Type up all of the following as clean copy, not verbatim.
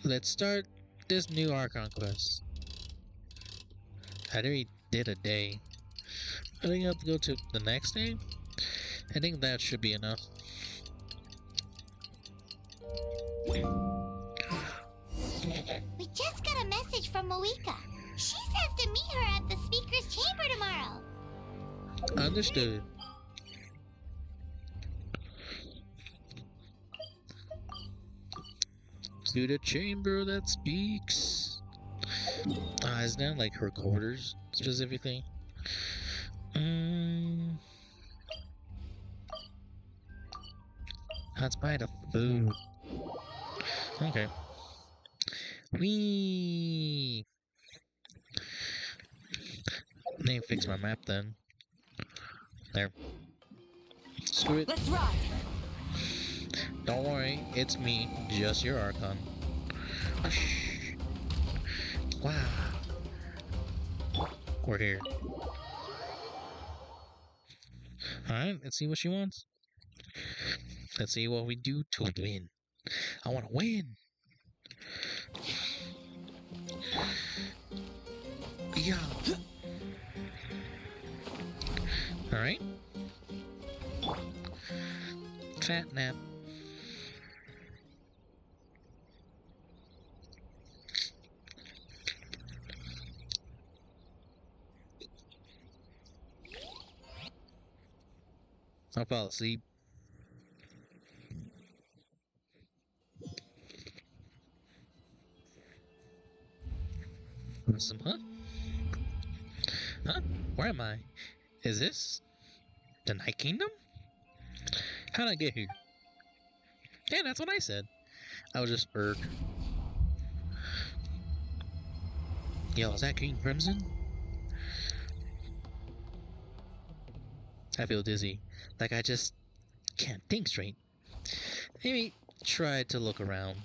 Let's start this new Archon quest. I already did a day. I think I have to go to the next day. I think that should be enough. We just got a message from Moika. She says to meet her at the speaker's chamber tomorrow. Understood. To the chamber that speaks. Isn't that like her quarters specifically? Let's buy the food. Okay. Wee. Let me fix my map then. There. Screw it. Let's ride. Don't worry, it's me, just your Archon. Wow. We're here. Alright, let's see what she wants. Let's see what we do to win. I want to win. Yeah. Alright. Fat nap. I'll fall asleep. Some huh? Huh? Where am I? Is this the Night Kingdom? How'd I get here? Yeah, that's what I said. I was just irk. Yo, is that King Crimson? I feel dizzy. Like I just can't think straight. Maybe try to look around.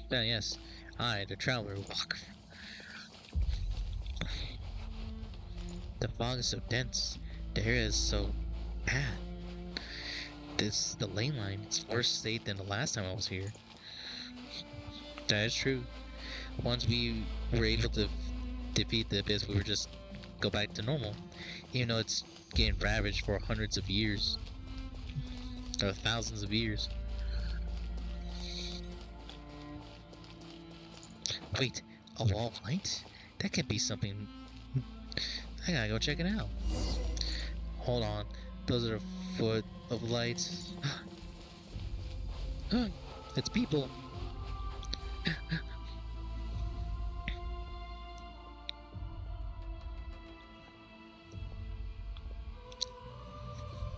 Ah, yes. I, the traveler, walk. The fog is so dense. The air is so bad. The lane line. It's worse state than the last time I was here. That is true. Once we were able to defeat the abyss, we were just go back to normal. Even though it's getting ravaged for hundreds of years. Or thousands of years. Wait, a wall of light? That could be something. I gotta go check it out. Hold on. Those are a foot of lights. It's people.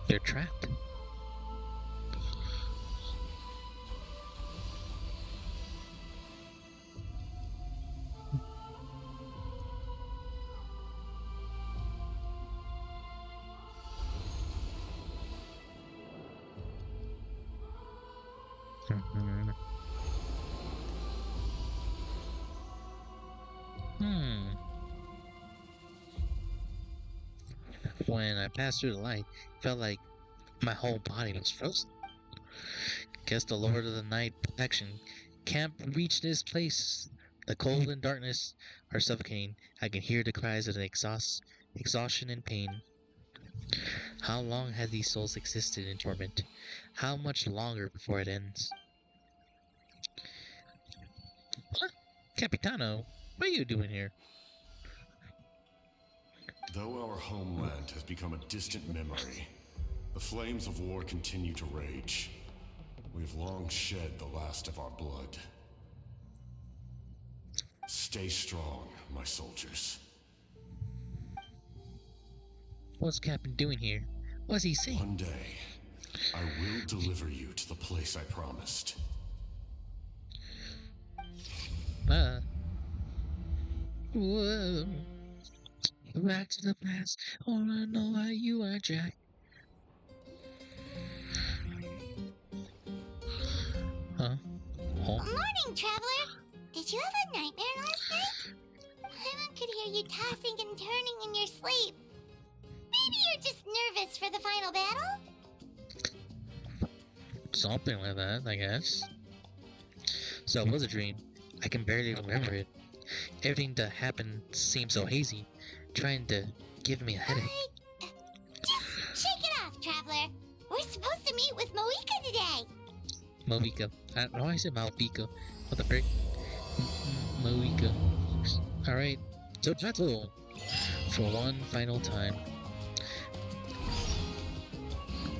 They're trapped. When I passed through the light, it felt like my whole body was frozen. Guess the Lord of the Night protection can't reach this place. The cold and darkness are suffocating. I can hear the cries of exhaustion and pain. How long have these souls existed in torment? How much longer before it ends? What? Capitano, what are you doing here? Though our homeland has become a distant memory, the flames of war continue to rage. We've long shed the last of our blood. Stay strong, my soldiers. What's Captain doing here? What's he saying? One day, I will deliver you to the place I promised. Whoa. Back to the past. I wanna know why you are Jack. Huh? Oh. Morning, traveler. Did you have a nightmare last night? Paimon could hear you tossing and turning in your sleep. Maybe you're just nervous for the final battle? Something like that, I guess. So it was a dream. I can barely remember it. Everything that happened seemed so hazy, trying to give me a headache. Just shake it off, Traveler. We're supposed to meet with Moika today. Moika. I don't know why I said Malpika. What the frick? Moika. Alright, so Jettle. For one final time.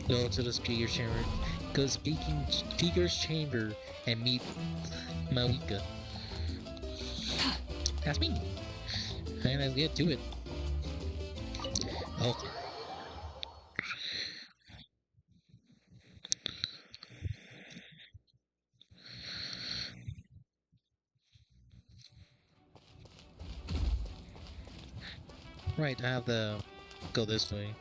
Go to the speaker's chamber. Go to speaker's chamber and meet Moika. That's me. And let's get to it. Okay. Right, I have to go this way.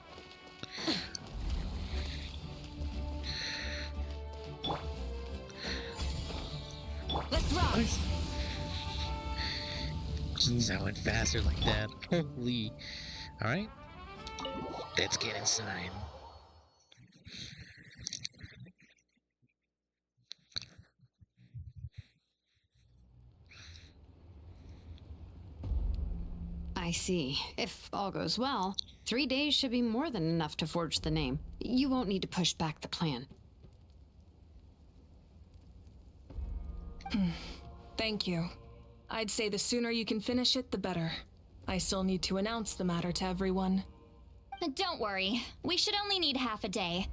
Let's rock! Jeez, I went faster like that. Holy. Alright. Let's get inside. I see. If all goes well, 3 days should be more than enough to forge the name. You won't need to push back the plan. Thank you. I'd say the sooner you can finish it, the better. I still need to announce the matter to everyone. Don't worry. We should only need half a day.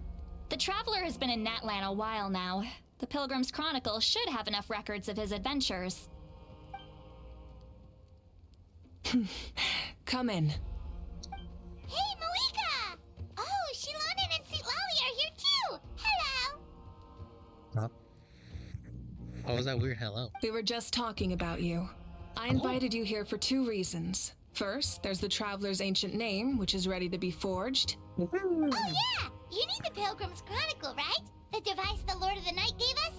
The Traveler has been in Natlan a while now. The Pilgrim's Chronicle should have enough records of his adventures. Come in. Hey, Moika! Oh, Shilonen and St. Lolly are here too! Hello! Huh? What was that weird hello? We were just talking about you. I invited you here for 2 reasons. First, there's the Traveler's ancient name, which is ready to be forged. Oh yeah! You need the Pilgrim's Chronicle, right? The device the Lord of the Night gave us?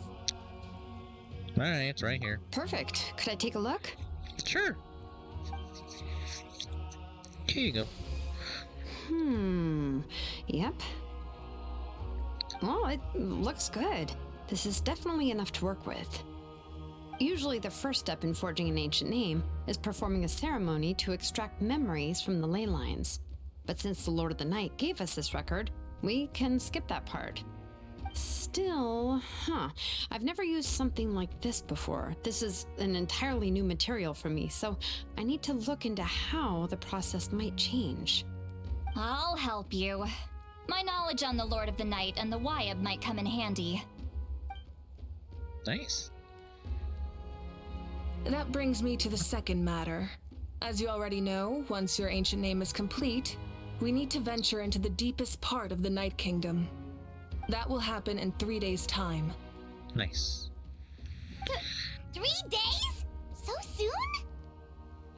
Alright, it's right here. Perfect. Could I take a look? Sure. Here you go. Yep. Well, it looks good. This is definitely enough to work with. Usually the first step in forging an ancient name is performing a ceremony to extract memories from the ley lines. But since the Lord of the Night gave us this record, we can skip that part. Still, I've never used something like this before. This is an entirely new material for me, so I need to look into how the process might change. I'll help you. My knowledge on the Lord of the Night and the Wyab might come in handy. Nice. That brings me to the second matter. As you already know, once your ancient name is complete, we need to venture into the deepest part of the Night Kingdom. That will happen in 3 days' time. Nice. 3 days? So soon?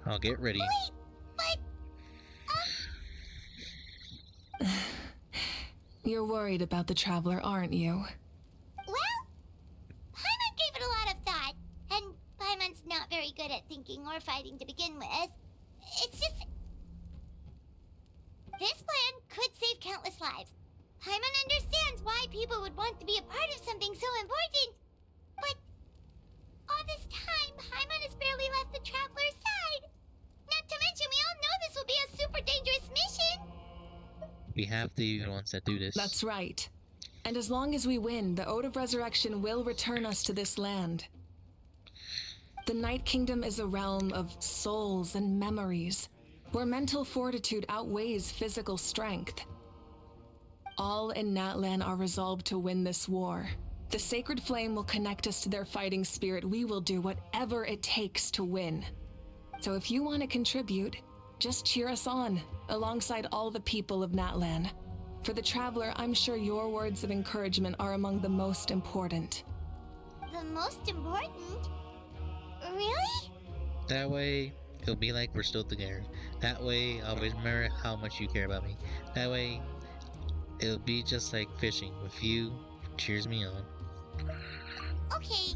I'll get ready. Wait, but... You're worried about the Traveler, aren't you? Well, Paimon gave it a lot of thought, and Paimon's not very good at thinking or fighting to begin with. It's just... This plan could save countless lives. Paimon understands why people would want to be a part of something so important. But all this time, Paimon has barely left the Traveler's side. Not to mention, we all know this will be a super dangerous mission. We have to be the ones that do this. That's right. And as long as we win, the Ode of Resurrection will return us to this land. The Night Kingdom is a realm of souls and memories, where mental fortitude outweighs physical strength. All in Natlan are resolved to win this war. The sacred flame will connect us to their fighting spirit. We will do whatever it takes to win. So if you want to contribute, just cheer us on, alongside all the people of Natlan. For the Traveler, I'm sure your words of encouragement are among the most important. The most important? Really? That way, it'll be like we're still together. That way, I'll remember how much you care about me. That way, it'll be just like fishing. With you, cheers me on. Okay,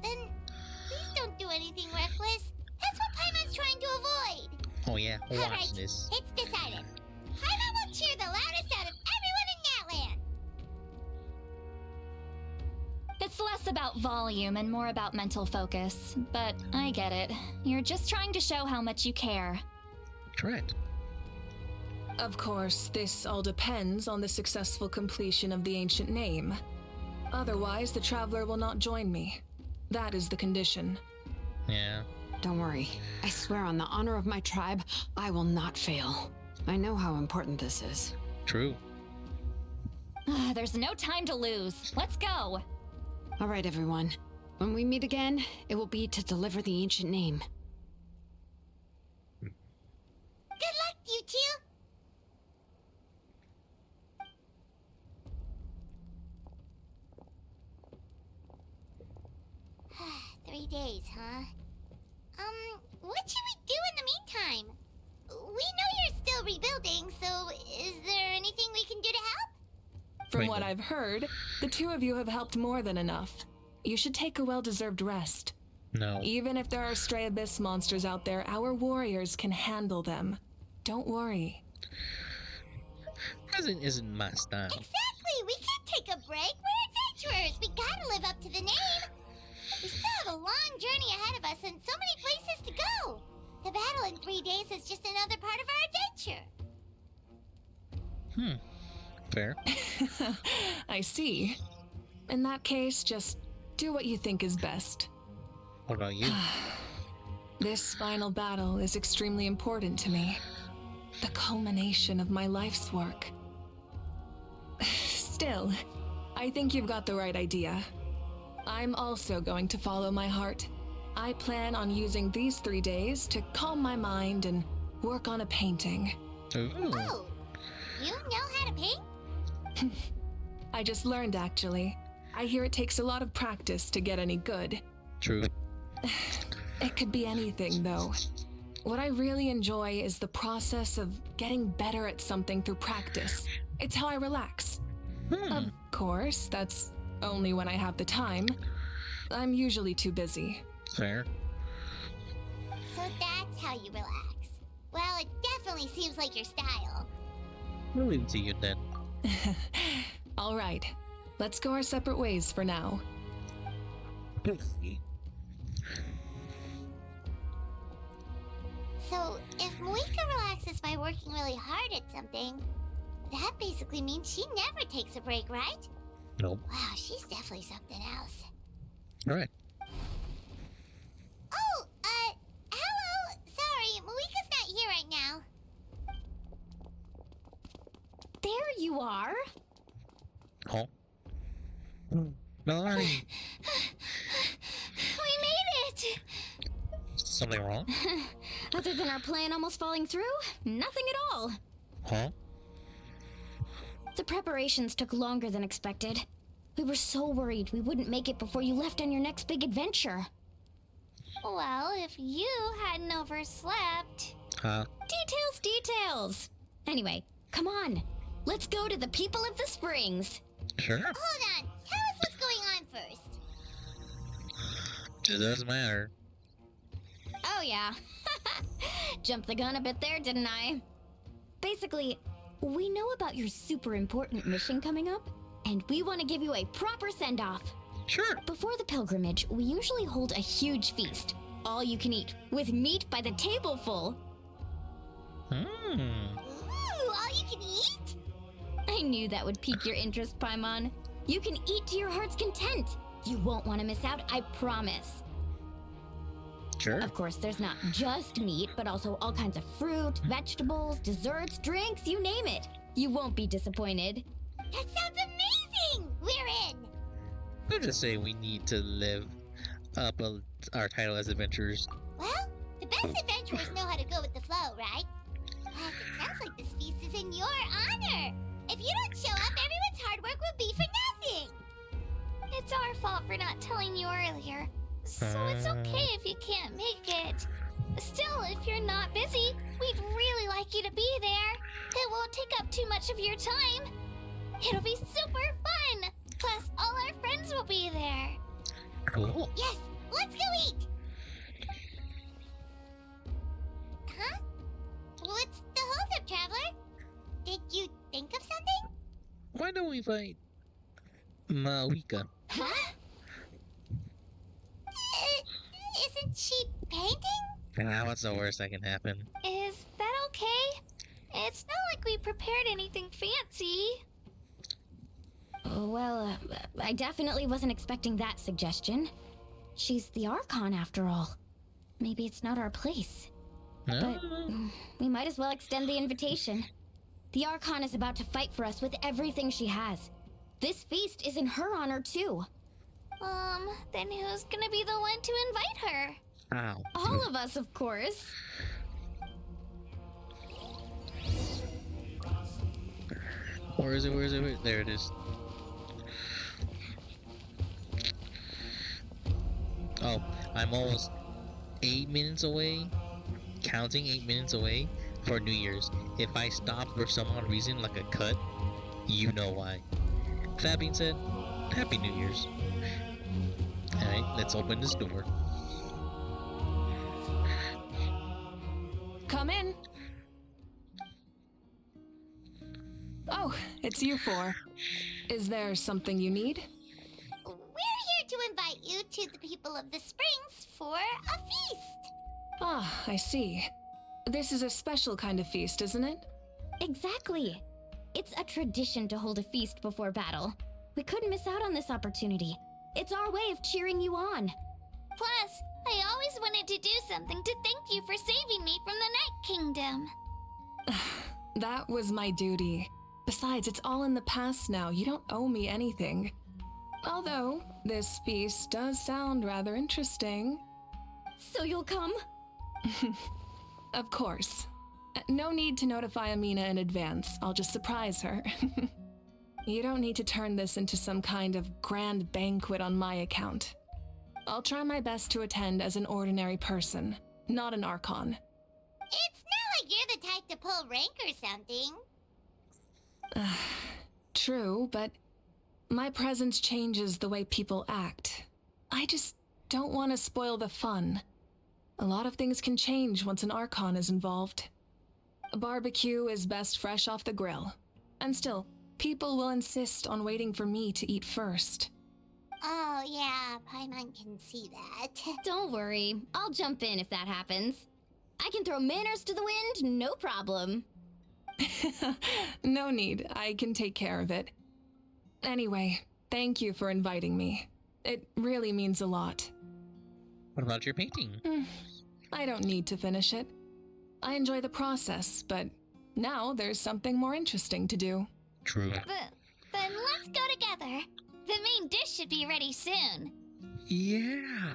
then please don't do anything reckless. That's what Paimon's trying to avoid. Oh yeah, watch Alright, this. it's decided. Paimon will cheer the loudest out of everyone in Natlan. It's less about volume and more about mental focus. But I get it. You're just trying to show how much you care. Correct. Of course, this all depends on the successful completion of the ancient name. Otherwise, the traveler will not join me. That is the condition. Yeah. Don't worry. I swear on the honor of my tribe, I will not fail. I know how important this is. True. There's no time to lose. Let's go. All right, everyone. When we meet again, it will be to deliver the ancient name. Good luck, you two! 3 days, huh? What should we do in the meantime? We know you're still rebuilding, so is there anything we can do to help? From Wait, what no. I've heard, the two of you have helped more than enough. You should take a well-deserved rest. No. Even if there are stray abyss monsters out there, our warriors can handle them. Don't worry. Present isn't my style. Exactly! We can't take a break! We're adventurers! We gotta live up to the name! We still have a long journey ahead of us and so many places to go! The battle in 3 days is just another part of our adventure! Fair. I see. In that case, just do what you think is best. What about you? This final battle is extremely important to me. The culmination of my life's work. Still, I think you've got the right idea. I'm also going to follow my heart. I plan on using these 3 days to calm my mind and work on a painting. Ooh. Oh! You know how to paint? I just learned, actually. I hear it takes a lot of practice to get any good. True. It could be anything, though. What I really enjoy is the process of getting better at something through practice. It's how I relax. Of course, that's only when I have the time. I'm usually too busy. Fair. So that's how you relax. Well, it definitely seems like your style. We'll leave it to you then. All right, let's go our separate ways for now. So, if Moika relaxes by working really hard at something, that basically means she never takes a break, right? Nope. Wow, she's definitely something else. Alright. Oh, hello! Sorry, Moika's not here right now. There you are. Oh. Melanie! We made it! Something wrong? Other than our plan almost falling through, nothing at all. Huh? The preparations took longer than expected. We were so worried we wouldn't make it before you left on your next big adventure. Well, if you hadn't overslept... Huh? Details! Anyway, come on. Let's go to the people of the springs. Sure. Hold on, tell us what's going on first. It doesn't matter. Oh yeah. Jumped the gun a bit there, didn't I? Basically, we know about your super important mission coming up, and we want to give you a proper send-off. Sure. Before the pilgrimage, we usually hold a huge feast, all you can eat, with meat by the tableful. Hmm. Ooh, all you can eat? I knew that would pique your interest, Paimon. You can eat to your heart's content. You won't want to miss out, I promise. Sure. Of course, there's not just meat, but also all kinds of fruit, vegetables, desserts, drinks, you name it. You won't be disappointed. That sounds amazing! We're in! I'll just say we need to live up our title as adventurers. Well, the best adventurers know how to go with the flow, right? Plus, it sounds like this feast is in your honor. If you don't show up, everyone's hard work will be for nothing. It's our fault for not telling you earlier. So it's okay if you can't make it. Still, if you're not busy, we'd really like you to be there. It won't take up too much of your time. It'll be super fun. Plus, all our friends will be there. Cool. Yes, let's go eat. Huh? What's the holdup, traveler? Did you think of something? Why don't we fight Maoika? Huh? Isn't she painting? Ah, what's the worst that can happen? Is that okay? It's not like we prepared anything fancy. Well, I definitely wasn't expecting that suggestion. She's the Archon after all. Maybe it's not our place. No? But we might as well extend the invitation. The Archon is about to fight for us with everything she has. This feast is in her honor too. Then who's gonna be the one to invite her? Ow. All of us, of course. Where is it? Where is it? There it is. Oh, I'm almost 8 minutes away, counting 8 minutes away for New Year's. If I stop for some odd reason, like a cut, you know why. That being said, Happy New Year's. Alright, let's open this door. Come in. Oh, it's you four. Is there something you need? We're here to invite you to the people of the Springs for a feast. Ah, I see. This is a special kind of feast, isn't it? Exactly. It's a tradition to hold a feast before battle. We couldn't miss out on this opportunity. It's our way of cheering you on. Plus, I always wanted to do something to thank you for saving me from the Night Kingdom. That was my duty. Besides, it's all in the past now. You don't owe me anything. Although, this feast does sound rather interesting. So you'll come? Of course. No need to notify Amina in advance. I'll just surprise her. You don't need to turn this into some kind of grand banquet on my account. I'll try my best to attend as an ordinary person, not an Archon. It's not like you're the type to pull rank or something. True, but my presence changes the way people act. I just don't want to spoil the fun. A lot of things can change once an Archon is involved. A barbecue is best fresh off the grill. And still, people will insist on waiting for me to eat first. Oh yeah, Paimon can see that. Don't worry. I'll jump in if that happens. I can throw manners to the wind, no problem. No need. I can take care of it. Anyway, thank you for inviting me. It really means a lot. What about your painting? I don't need to finish it. I enjoy the process, but now there's something more interesting to do. True. Then let's go together. The main dish should be ready soon. Yeah.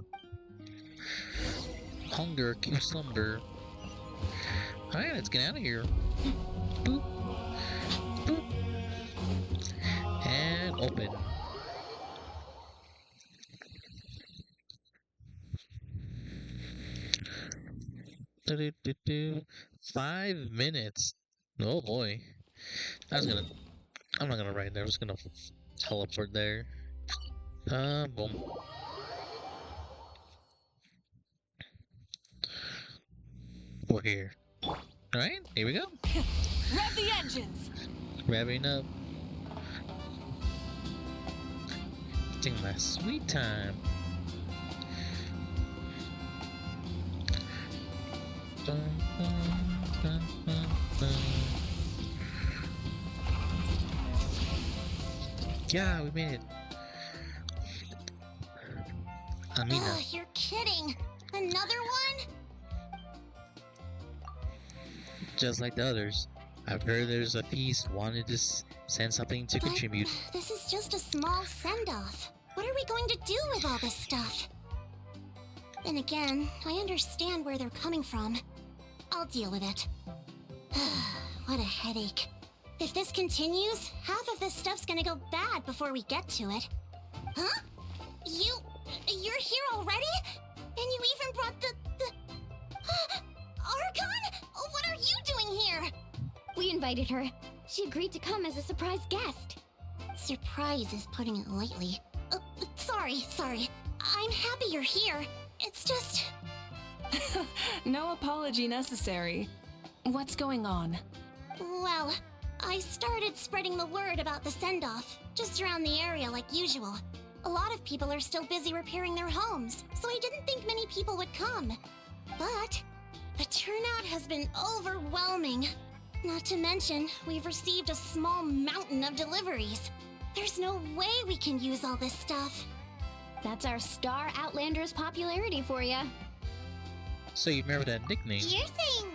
Hunger keeps slumber. Alright, let's get out of here. Boop. Boop. And open. Do-do-do-do. 5 minutes. Oh boy. I'm not gonna write there. I'm just gonna teleport there. Boom. We're here. Alright, here we go. Rev the engines! Revving up. Taking my sweet time. Dun, dun, dun, dun, dun. Yeah, we made it. Amina. Ugh, you're kidding. Another one? Just like the others. I've heard there's a feast, wanted to send something to contribute. This is just a small send-off. What are we going to do with all this stuff? Then again, I understand where they're coming from. I'll deal with it. What a headache. If this continues, half of this stuff's gonna go bad before we get to it. Huh? You're here already? And you even brought the Archon? What are you doing here? We invited her. She agreed to come as a surprise guest. Surprise is putting it lightly. Sorry. I'm happy you're here. It's just... No apology necessary. What's going on? Well, I started spreading the word about the send-off, just around the area like usual. A lot of people are still busy repairing their homes, so I didn't think many people would come. But the turnout has been overwhelming. Not to mention, we've received a small mountain of deliveries. There's no way we can use all this stuff. That's our Star Outlander's popularity for ya. So you remember that nickname? You're saying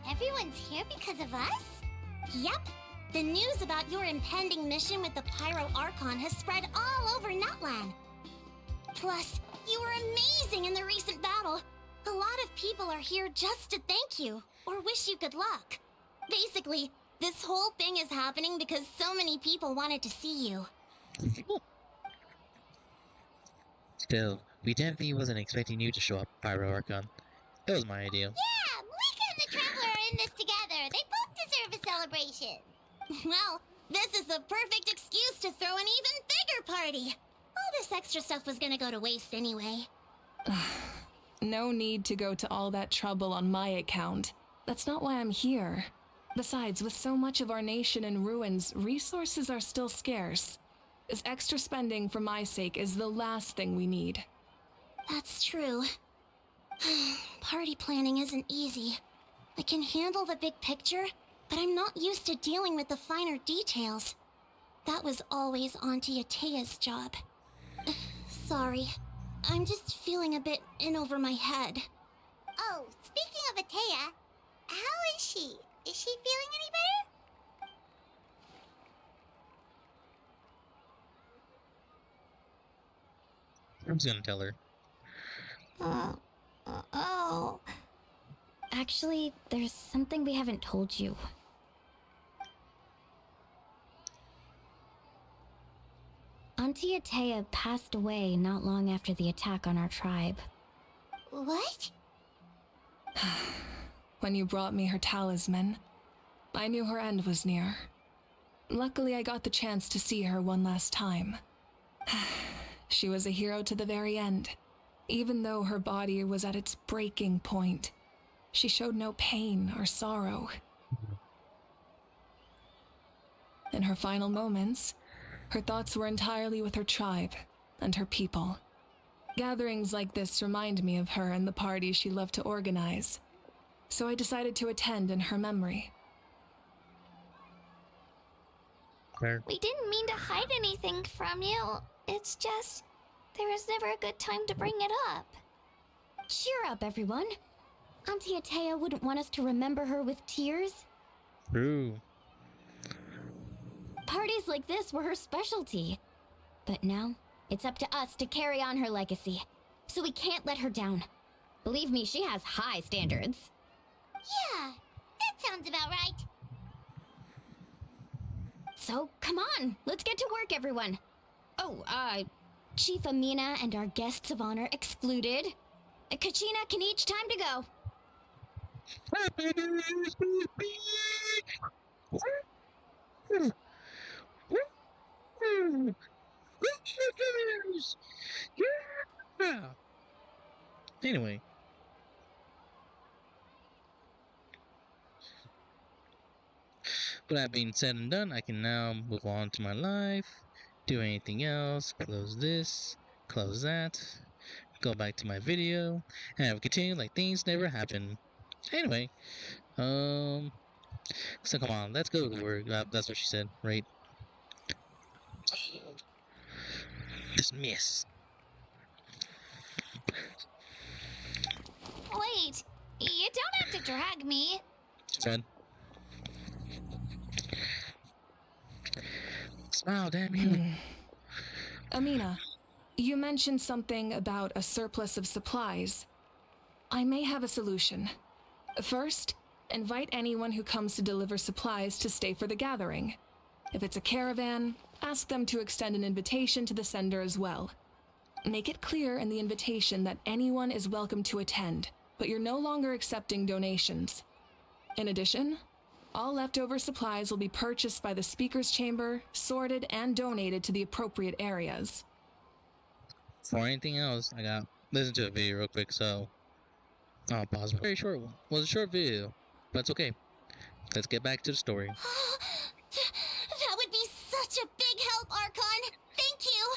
everyone's here because of us? Yep. The news about your impending mission with the Pyro Archon has spread all over Natlan. Plus, you were amazing in the recent battle. A lot of people are here just to thank you, or wish you good luck. Basically, this whole thing is happening because so many people wanted to see you. Still, we definitely wasn't expecting you to show up, Pyro Archon. That was my idea. Yeah, Malika and the Traveler are in this together. They both deserve a celebration. Well, this is the perfect excuse to throw an even bigger party. All this extra stuff was gonna go to waste anyway. No need to go to all that trouble on my account. That's not why I'm here. Besides, with so much of our nation in ruins, resources are still scarce. This extra spending for my sake is the last thing we need. That's true. Party planning isn't easy. I can handle the big picture, but I'm not used to dealing with the finer details. That was always Auntie Atea's job. Sorry. I'm just feeling a bit in over my head. Oh, speaking of Atea, how is she? Is she feeling any better? I'm just gonna tell her. Oh. Actually, there's something we haven't told you. Auntie Atea passed away not long after the attack on our tribe. What? When you brought me her talisman, I knew her end was near. Luckily, I got the chance to see her one last time. She was a hero to the very end. Even though her body was at its breaking point, she showed no pain or sorrow. In her final moments, her thoughts were entirely with her tribe and her people. Gatherings like this remind me of her and the parties she loved to organize, so I decided to attend in her memory. Claire. We didn't mean to hide anything from you. It's just, there was never a good time to bring it up. Cheer up, everyone. Auntie Atea wouldn't want us to remember her with tears. True. Parties like this were her specialty. But now, it's up to us to carry on her legacy. So we can't let her down. Believe me, she has high standards. Yeah, that sounds about right. So, come on, let's get to work, everyone. Oh, Chief Amina and our guests of honor excluded. Kachina can each time to go. Yeah. Anyway. With that being said and done, I can now move on to my life, do anything else, close this, close that, go back to my video, and continue like things never happened. Anyway, so come on, let's go to work. That's what she said, right? Dismiss. Wait, you don't have to drag me. Said. Smile, damn you. Amina, you mentioned something about a surplus of supplies. I may have a solution. First, invite anyone who comes to deliver supplies to stay for the gathering. If it's a caravan, ask them to extend an invitation to the sender as well. Make it clear in the invitation that anyone is welcome to attend, but you're no longer accepting donations. In addition, all leftover supplies will be purchased by the speaker's chamber, sorted, and donated to the appropriate areas. For anything else, I got listen to a video real quick, so I'll pause. Very short one. Was a short video, but it's okay. Let's get back to the story. That would be such a big help, Archon. Thank you.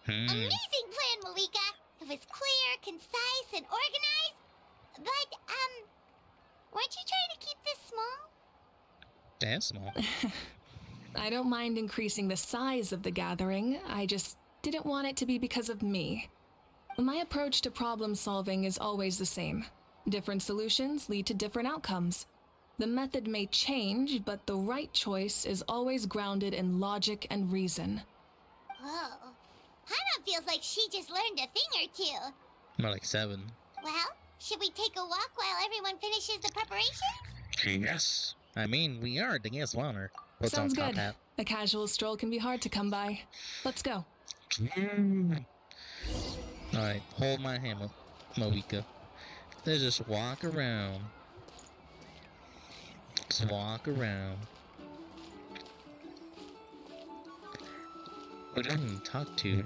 Amazing plan, Malika. It was clear, concise, and organized. But, weren't you trying to keep this small? That's small. I don't mind increasing the size of the gathering. I just didn't want it to be because of me. My approach to problem solving is always the same. Different solutions lead to different outcomes. The method may change, but the right choice is always grounded in logic and reason. Whoa. Hana feels like she just learned a thing or two. More like 7. Well, should we take a walk while everyone finishes the preparations? Yes. I mean, we are the guest of honor. What's Sounds on top good. hat? A casual stroll can be hard to come by. Let's go. Alright, hold my hand, Moika. Let's just walk around. Just walk around. Who do we talk to?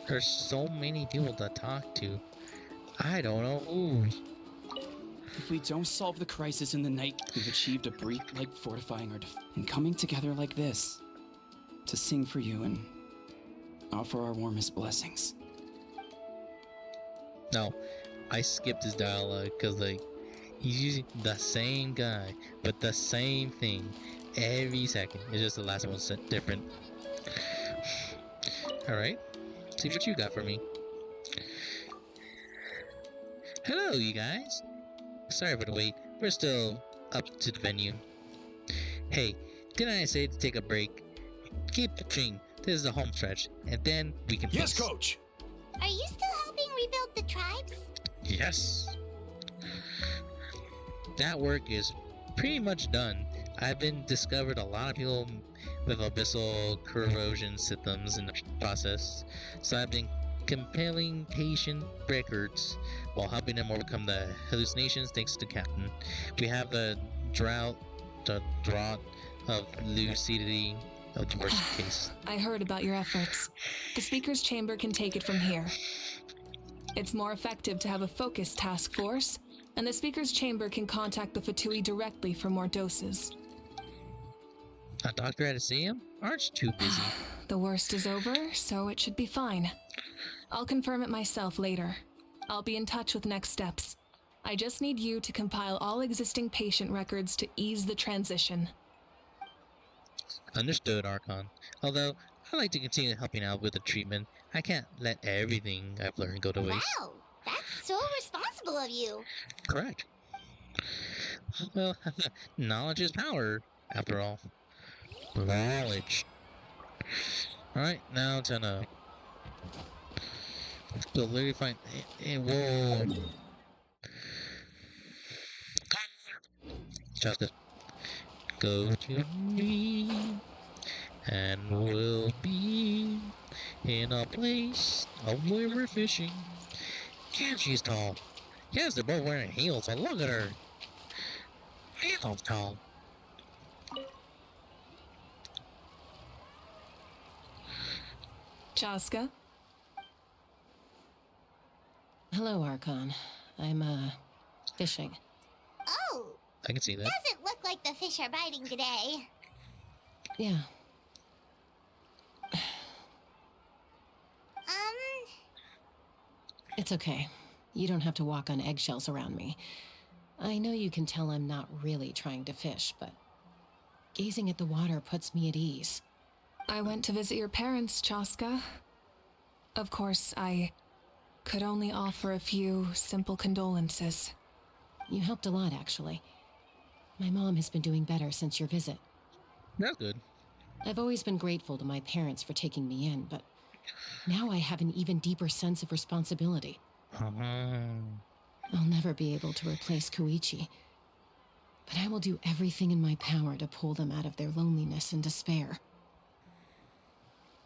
There's so many people to talk to. I don't know who. If we don't solve the crisis in the night, we've achieved a brief like fortifying our and coming together like this to sing for you and offer our warmest blessings. No, I skipped his dialogue because like he's using the same guy but the same thing every second. It's just the last one's different. Alright, see what you got for me. Hello, you guys. Sorry for the wait. We're still up to the venue. Hey, didn't I say to take a break? Keep pushing. This is the home stretch, and then we can. Yes, face. Coach! Are you still helping rebuild the tribes? Yes. That work is pretty much done. I've been discovered a lot of people with abyssal corrosion symptoms in the process, so I've been compiling patient records while helping them overcome the hallucinations thanks to Captain. We have the drought of lucidity of the worst case. I heard about your efforts. The Speaker's Chamber can take it from here. It's more effective to have a focused task force, and the Speaker's Chamber can contact the Fatui directly for more doses. A doctor had to see him? Aren't you too busy? The worst is over, so it should be fine. I'll confirm it myself later. I'll be in touch with next steps. I just need you to compile all existing patient records to ease the transition. Understood, Archon. Although, I'd like to continue helping out with the treatment. I can't let everything I've learned go to waste. Wow, that's so responsible of you. Correct. Well, knowledge is power, after all. Knowledge. Alright, now to know. So literally find. Whoa. Just go to me, and we'll be in a place of where we're fishing. Yeah, she's tall. Yes, they're both wearing heels, but look at her. Heels tall. Chaska? Hello, Archon. I'm, fishing. Oh, I can see that. doesn't look like the fish are biting today. Yeah. It's okay. You don't have to walk on eggshells around me. I know you can tell I'm not really trying to fish, but gazing at the water puts me at ease. I went to visit your parents, Chaska. Of course, I could only offer a few simple condolences. You helped a lot, actually. My mom has been doing better since your visit. That's good. I've always been grateful to my parents for taking me in, but now I have an even deeper sense of responsibility. I'll never be able to replace Koichi, but I will do everything in my power to pull them out of their loneliness and despair.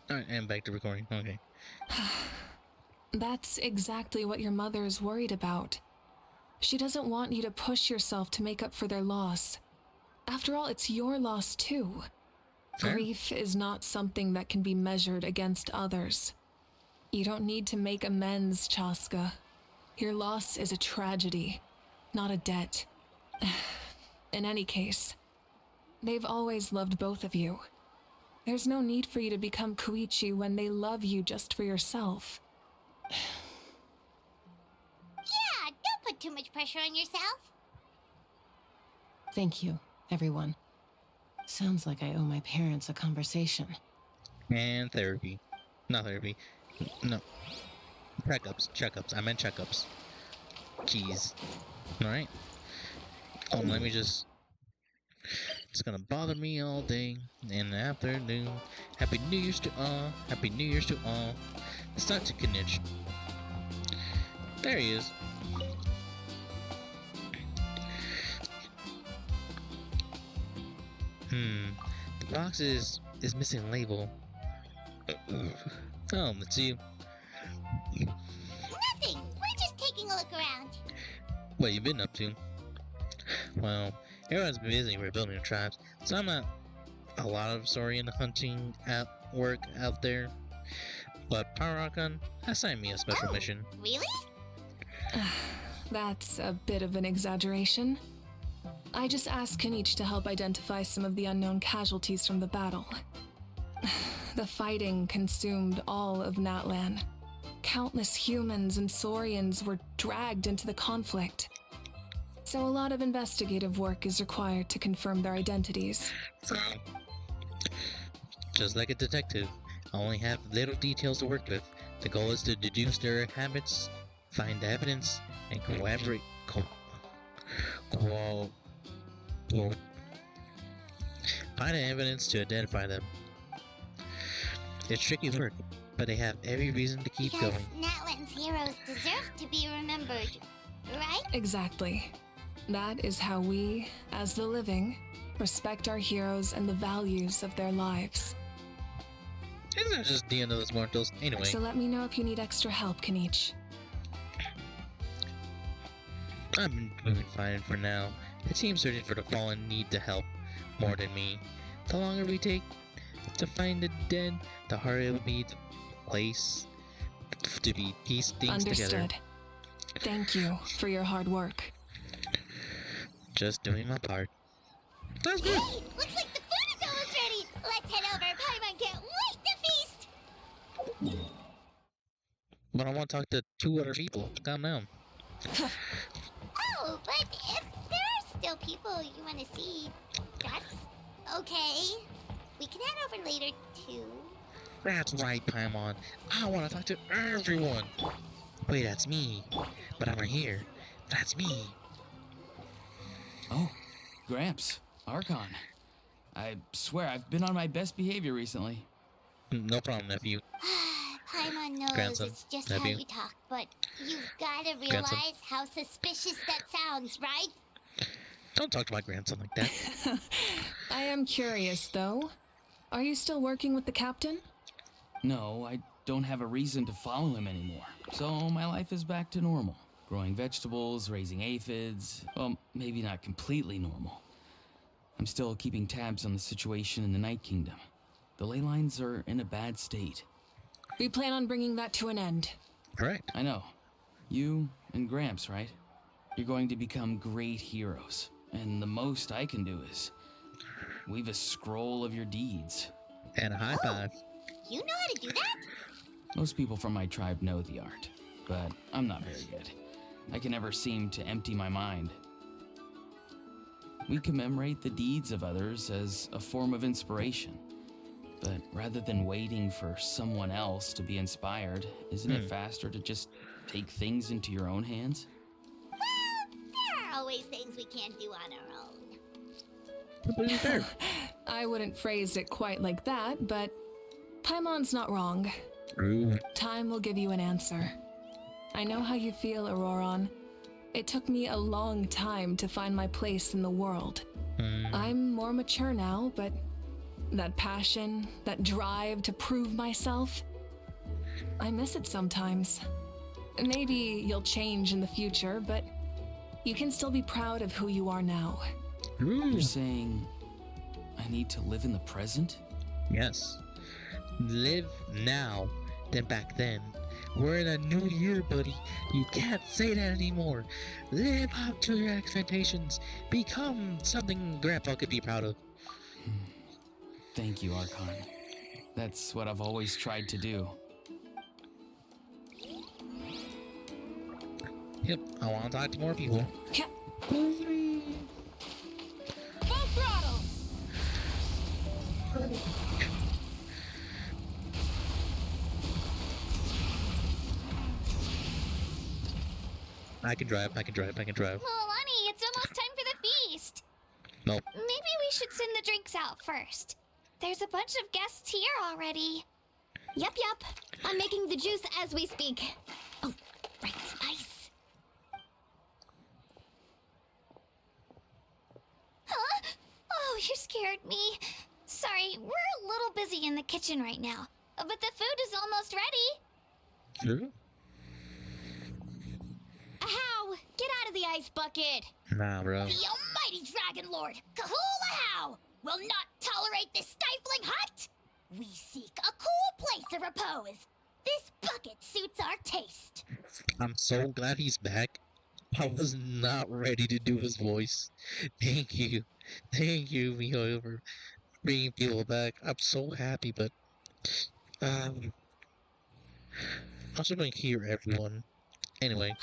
Alright, and back to recording. Okay. That's exactly what your mother is worried about. She doesn't want you to push yourself to make up for their loss. After all, it's your loss too. Fair. Grief is not something that can be measured against others. You don't need to make amends, Chaska. Your loss is a tragedy, not a debt. In any case, they've always loved both of you. There's no need for you to become Koichi when they love you just for yourself. Yeah, don't put too much pressure on yourself. Thank you, everyone. Sounds like I owe my parents a conversation. And therapy. Not therapy. No. Checkups. I meant checkups. Jeez. Alright. Let me just... It's gonna bother me all day in the afternoon. Happy New Year's to all. Happy New Year's to all. It's not to Kinich. There he is. The box is missing a label. Oh, it's you. Nothing. We're just taking a look around. What you been up to? Well, everyone's been busy rebuilding tribes, so I'm not a lot of Saurian hunting at work out there. But Power Archon assigned me a special mission. Really? That's a bit of an exaggeration. I just asked Kanich to help identify some of the unknown casualties from the battle. The fighting consumed all of Natlan. Countless humans and Saurians were dragged into the conflict. So a lot of investigative work is required to confirm their identities. Just like a detective, I only have little details to work with. The goal is to deduce their habits, find evidence, and collaborate. Find evidence to identify them. It's tricky work, but they have every reason to keep Because going. Natlan's heroes deserve to be remembered, right? Exactly. That is how we, as the living, respect our heroes and the values of their lives. Isn't that just the end of this mortals? Anyway. So let me know if you need extra help, Kanich. I'm doing fine for now. The team searching for the fallen need to help more than me. The longer we take to find the dead, the harder it will be to place to be piece things together. Understood. Thank you for your hard work. Just doing my part. That's good. Hey, looks like the food is almost ready. Let's head over. Paimon can't wait to feast. But I want to talk to 2 other people. Calm down. Oh, but if there are still people you want to see, that's okay. We can head over later, too. That's right, Paimon. I want to talk to everyone. Wait, that's me. But I'm right here. That's me. Oh, Gramps, Archon. I swear I've been on my best behavior recently. No problem, nephew. Paimon knows Grandson, it's just nephew. how you talk, but you've gotta realize Grandson. how suspicious that sounds, right? Don't talk to my grandson like that. I am curious, though. Are you still working with the captain? No, I don't have a reason to follow him anymore. So my life is back to normal. Growing vegetables, raising aphids. Well, maybe not completely normal. I'm still keeping tabs on the situation in the Night Kingdom. The ley lines are in a bad state. We plan on bringing that to an end. Correct. I know. You and Gramps, right? You're going to become great heroes. And the most I can do is weave a scroll of your deeds. And a high five. You know how to do that? Most people from my tribe know the art, but I'm not very good. I can never seem to empty my mind. We commemorate the deeds of others as a form of inspiration. But rather than waiting for someone else to be inspired, isn't it faster to just take things into your own hands? Well, there are always things we can't do on our own. Completely fair. I wouldn't phrase it quite like that, but Paimon's not wrong. Ooh. Time will give you an answer. I know how you feel, Auroron. It took me a long time to find my place in the world. I'm more mature now, but that passion, that drive to prove myself, I miss it sometimes. Maybe you'll change in the future, but you can still be proud of who you are now. Ooh. You're saying I need to live in the present? Yes. Live now than back then. We're in a new year, buddy. You can't say that anymore. Live up to your expectations. Become something Grandpa could be proud of. Thank you, Archon. That's what I've always tried to do. Yep, I want to talk to more people. Yeah. Full throttle! I can drive. Milani, it's almost time for the feast. Nope. Maybe we should send the drinks out first. There's a bunch of guests here already. Yup. I'm making the juice as we speak. Oh, right, ice. Huh? Oh, you scared me. Sorry, we're a little busy in the kitchen right now. But the food is almost ready. True? How? Get out of the ice bucket. Nah, bro. The almighty Dragon Lord, Kahula will not tolerate this stifling hut. We seek a cool place to repose. This bucket suits our taste. I'm so glad he's back. I was not ready to do his voice. Thank you, Miho, for bringing people back. I'm so happy, but I'm also going to hear everyone. Anyway.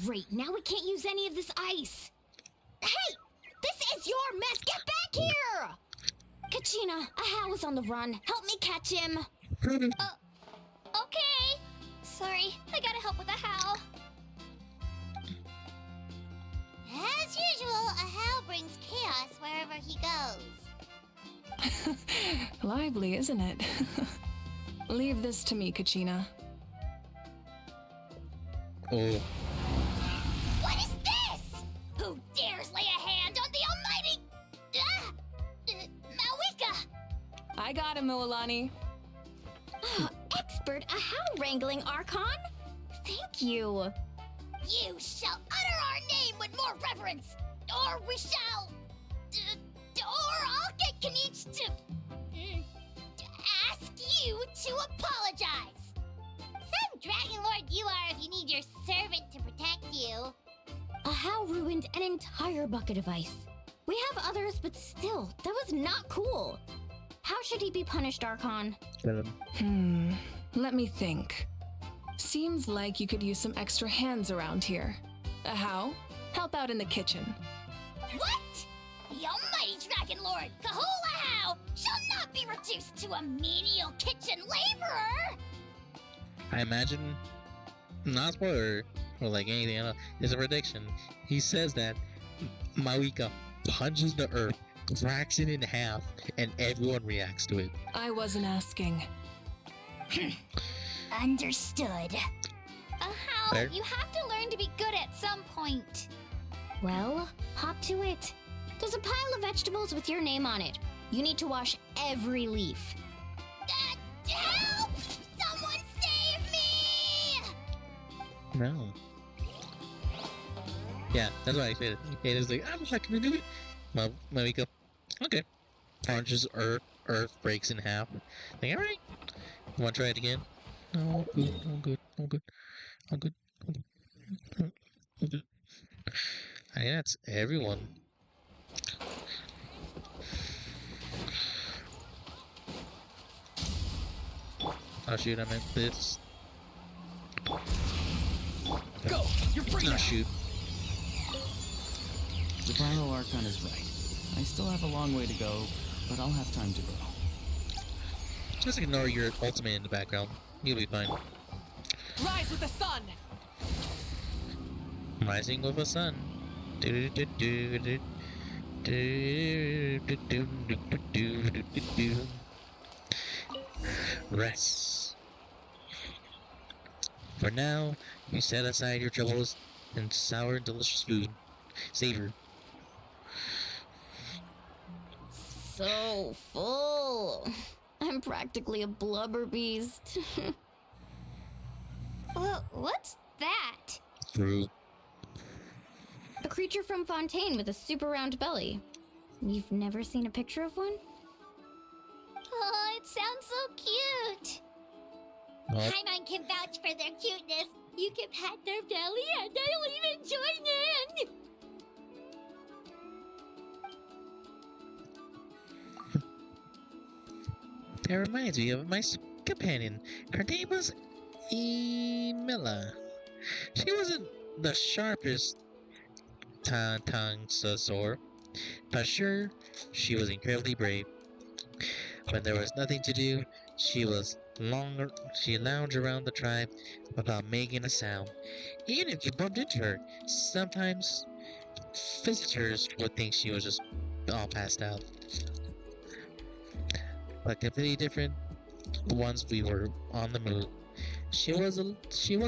Great, now we can't use any of this ice. Hey! This is your mess! Get back here! Kachina, Ahau is on the run. Help me catch him. Okay. Sorry, I gotta help with the how. As usual, Ahau brings chaos wherever he goes. Lively, isn't it? Leave this to me, Kachina. Oh. What is this? Who dares lay a hand on the almighty... Mawika? I got him, Moalani. Expert Ahau wrangling, Archon? Thank you. You shall utter our name with more reverence, or we shall... or I'll get Kanich to ask you to apologize. Some Dragon Lord you are if you need your servant to protect you. Ahau ruined an entire bucket of ice. We have others, but still, that was not cool. How should he be punished, Archon? Let me think. Seems like you could use some extra hands around here. Ahau, help out in the kitchen. What? The almighty Dragon Lord, Kahula shall not be reduced to a menial kitchen laborer! I imagine, not spoiler or like anything else, it's a prediction. He says that Mawika punches the earth, cracks it in half, and everyone reacts to it. I wasn't asking. Understood. Fair. You have to learn to be good at some point. Well, hop to it. There's a pile of vegetables with your name on it. You need to wash every leaf. Help! Someone save me! No. Yeah, that's why I said it. It is like, I'm not gonna do it. Mawika, okay. Punches earth breaks in half. Like, alright. You wanna try it again? No, I'm good. I think that's everyone. Oh shoot, I meant this. Go! You're free Oh now! shoot. The Pyro Archon is right. I still have a long way to go, but I'll have time to grow. Just ignore your ultimate in the background. You'll be fine. Rise with the sun! Rising with the sun. Rest. For now, you set aside your troubles and sour and delicious food. Savor. So full. I'm practically a blubber beast. Well, what's that? Fruit. A creature from Fontaine with a super round belly. You've never seen a picture of one? Oh, it sounds so cute. Oh, Paimon can vouch for their cuteness. You can pat their belly and they'll even join in. That reminds me of my companion. Her name was Emilla. She wasn't the sharpest tongue sword, but sure, she was incredibly brave. When there was nothing to do, she was she lounged around the tribe without making a sound. Even if you bumped into her, sometimes visitors would think she was just all passed out. But completely different once we were on the move. She was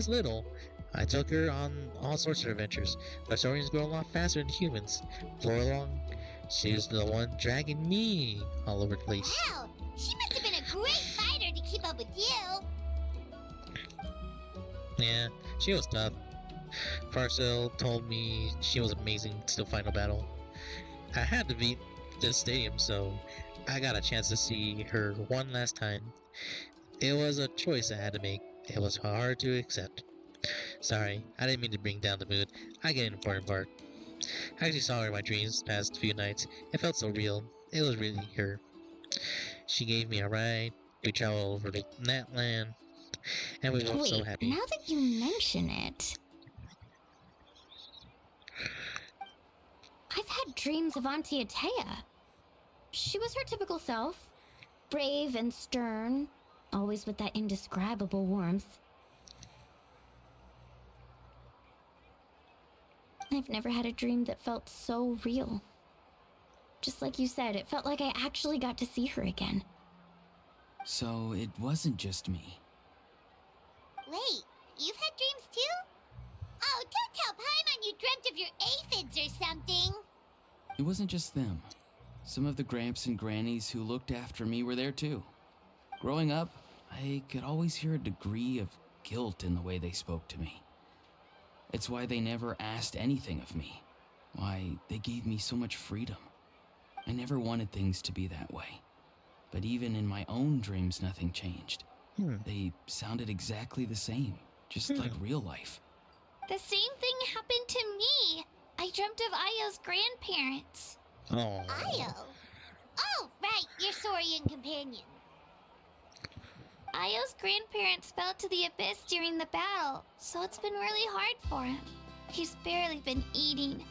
little. I took her on all sorts of adventures. But saurians grow a lot faster than humans. For long, she was the one dragging me all over the place. Wow, she must have been a great fighter to keep up with you. Yeah, she was tough. Farcel told me she was amazing to the final battle. I had to beat this stadium, so I got a chance to see her one last time. It was a choice I had to make. It was hard to accept. Sorry, I didn't mean to bring down the mood. I get an important part. I actually saw her in my dreams the past few nights. It felt so real. It was really her. She gave me a ride. We traveled over to Natlan, and we were so happy. Now that you mention it, I've had dreams of Auntie Atea. She was her typical self, brave and stern, always with that indescribable warmth. I've never had a dream that felt so real. Just like you said, it felt like I actually got to see her again. So it wasn't just me. Wait, you've had dreams too? Oh, don't tell Paimon you dreamt of your aphids or something. It wasn't just them. Some of the Gramps and Grannies who looked after me were there too. Growing up, I could always hear a degree of guilt in the way they spoke to me. It's why they never asked anything of me. Why they gave me so much freedom. I never wanted things to be that way. But even in my own dreams, nothing changed. They sounded exactly the same, just like real life. The same thing happened to me. I dreamt of Io's grandparents. Oh. Io? Oh, right, your saurian companion. Io's grandparents fell to the abyss during the battle, so it's been really hard for him. He's barely been eating.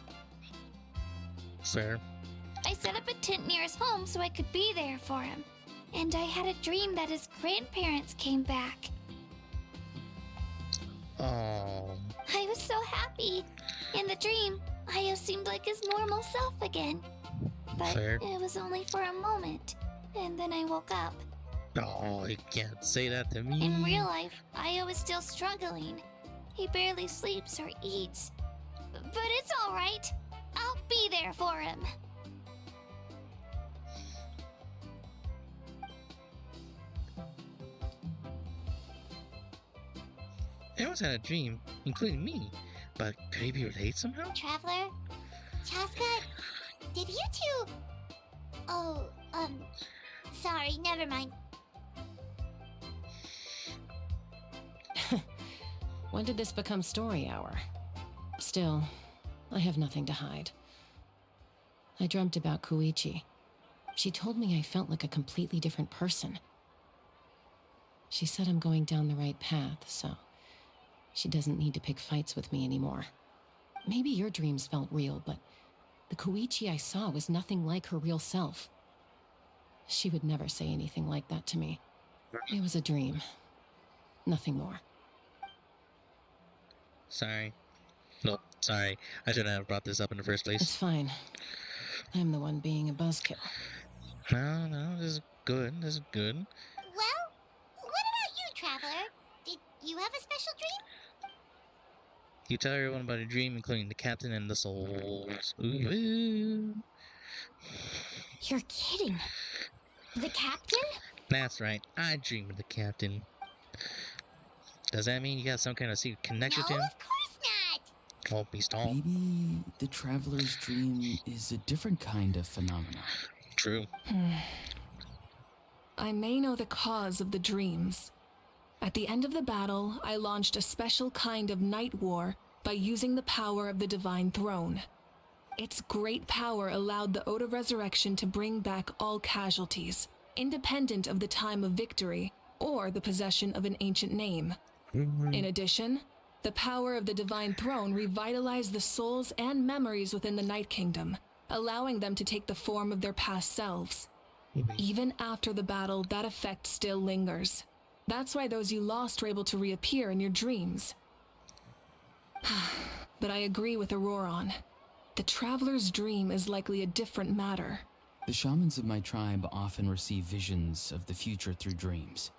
Fair. I set up a tent near his home so I could be there for him. And I had a dream that his grandparents came back. Oh. I was so happy. In the dream, Io seemed like his normal self again. But Fair. it was only for a moment. And then I woke up. Oh, you can't say that to me. In real life, Io is still struggling. He barely sleeps or eats. But it's all right. I'll be there for him. Everyone's had a dream, including me. But could he be related somehow? Traveler? Chaska? Did you two... Oh, sorry, never mind. When did this become story hour? Still, I have nothing to hide. I dreamt about Koichi. She told me I felt like a completely different person. She said I'm going down the right path, so she doesn't need to pick fights with me anymore. Maybe your dreams felt real, but the Koichi I saw was nothing like her real self. She would never say anything like that to me. It was a dream. Nothing more. Sorry. Nope, sorry. I shouldn't have brought this up in the first place. It's fine. I'm the one being a buzzkill. No, this is good. This is good. Well, what about you, Traveler? Did you have a special dream? You tell everyone about your dream, including the captain and the souls. Ooh. You're kidding. The captain? That's right. I dream of the captain. Does that mean you got some kind of secret connection No, to him? of course not. Oh, be stalled. Maybe the traveler's dream is a different kind of phenomenon. True. I may know the cause of the dreams. At the end of the battle, I launched a special kind of night war by using the power of the Divine Throne. Its great power allowed the Ode of Resurrection to bring back all casualties, independent of the time of victory or the possession of an ancient name. In addition, the power of the Divine Throne revitalized the souls and memories within the Night Kingdom, allowing them to take the form of their past selves. Even after the battle, that effect still lingers. That's why those you lost were able to reappear in your dreams. But I agree with Auroron. The Traveler's dream is likely a different matter. The shamans of my tribe often receive visions of the future through dreams.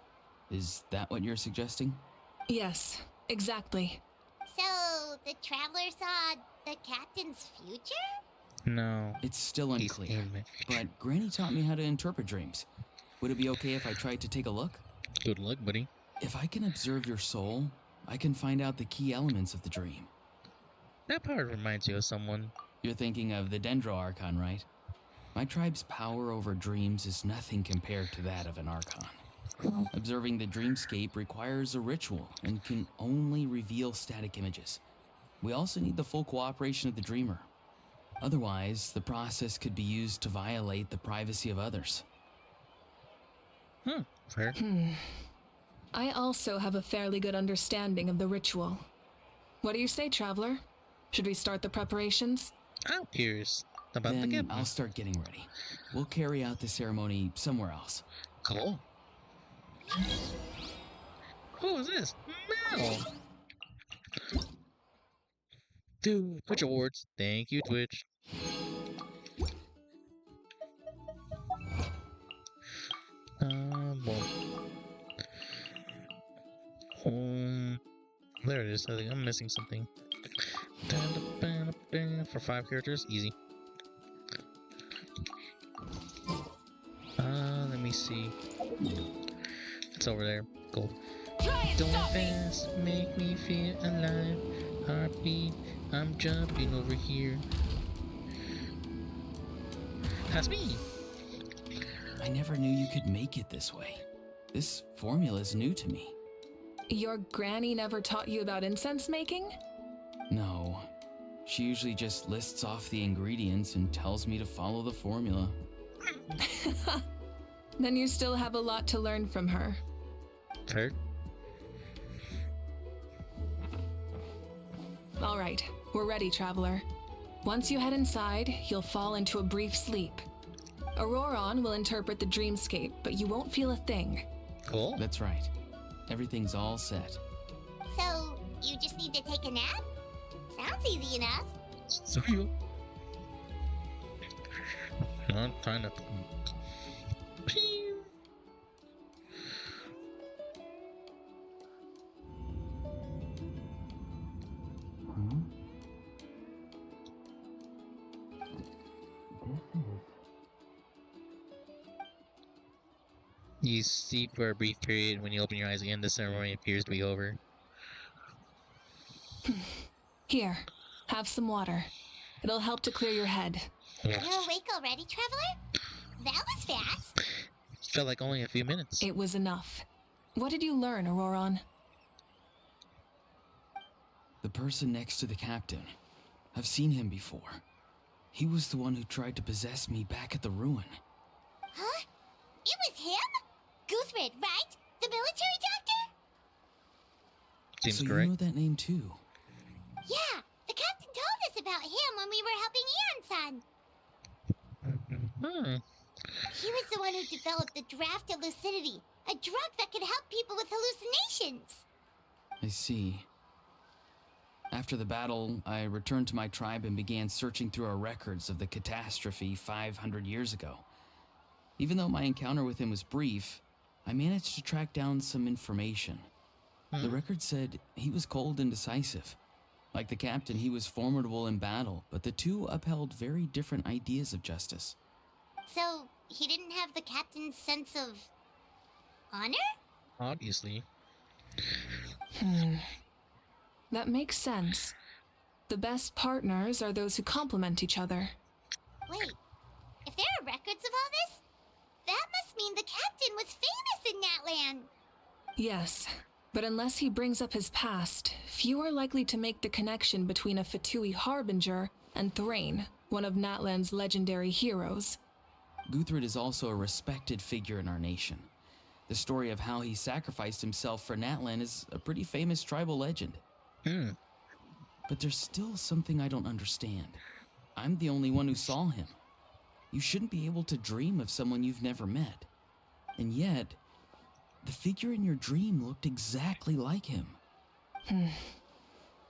Is that what you're suggesting? Yes, exactly. So, the Traveler saw the captain's future? No. It's still He's unclear, in it. but Granny taught me how to interpret dreams. Would it be okay if I tried to take a look? Good luck, buddy. If I can observe your soul, I can find out the key elements of the dream. That part reminds you of someone. You're thinking of the Dendro Archon, right? My tribe's power over dreams is nothing compared to that of an Archon. Observing the dreamscape requires a ritual and can only reveal static images. We also need the full cooperation of the dreamer. Otherwise, the process could be used to violate the privacy of others. Fair. I also have a fairly good understanding of the ritual. What do you say, Traveler? Should we start the preparations? I'm curious about the Then gift. I'll start getting ready. We'll carry out the ceremony somewhere else. Cool. Who is this? Mel! Dude, Twitch Awards. Thank you, Twitch. Well. There it is. I think I'm missing something. For 5 characters, easy. Let me see. It's over there. Cool. Don't fast, make me feel alive. Heartbeat, I'm jumping over here. That's me. I never knew you could make it this way. This formula is new to me. Your granny never taught you about incense making? No. She usually just lists off the ingredients and tells me to follow the formula. Then you still have a lot to learn from her. Fair. All right, we're ready, Traveler. Once you head inside, you'll fall into a brief sleep. Auroron will interpret the dreamscape, but you won't feel a thing. Cool. That's right. Everything's all set. So, you just need to take a nap? Sounds easy enough. So you. I'm trying to. Pew. You sleep for a brief period. When you open your eyes again, the ceremony appears to be over. Here, have some water. It'll help to clear your head. You're awake already, Traveler? That was fast. Felt like only a few minutes. It was enough. What did you learn, Auroron? The person next to the captain. I've seen him before. He was the one who tried to possess me back at the ruin. Huh? It was him? Guthrid, right? The military doctor? Seems so correct. you know that name too? Yeah, the captain told us about him when we were helping Eon's son. He was the one who developed the draft of lucidity, a drug that could help people with hallucinations. I see. After the battle, I returned to my tribe and began searching through our records of the catastrophe 500 years ago. Even though my encounter with him was brief, I managed to track down some information. The record said he was cold and decisive. Like the captain, he was formidable in battle, but the two upheld very different ideas of justice. So, he didn't have the captain's sense of honor? Obviously. That makes sense. The best partners are those who complement each other. Wait, if there are records of all this, that must mean the captain was famous in Natlan. Yes, but unless he brings up his past, few are likely to make the connection between a Fatui harbinger and Thrain, one of Natlan's legendary heroes. Guthred is also a respected figure in our nation. The story of how he sacrificed himself for Natlan is a pretty famous tribal legend. But there's still something I don't understand. I'm the only one who saw him. You shouldn't be able to dream of someone you've never met. And yet, the figure in your dream looked exactly like him.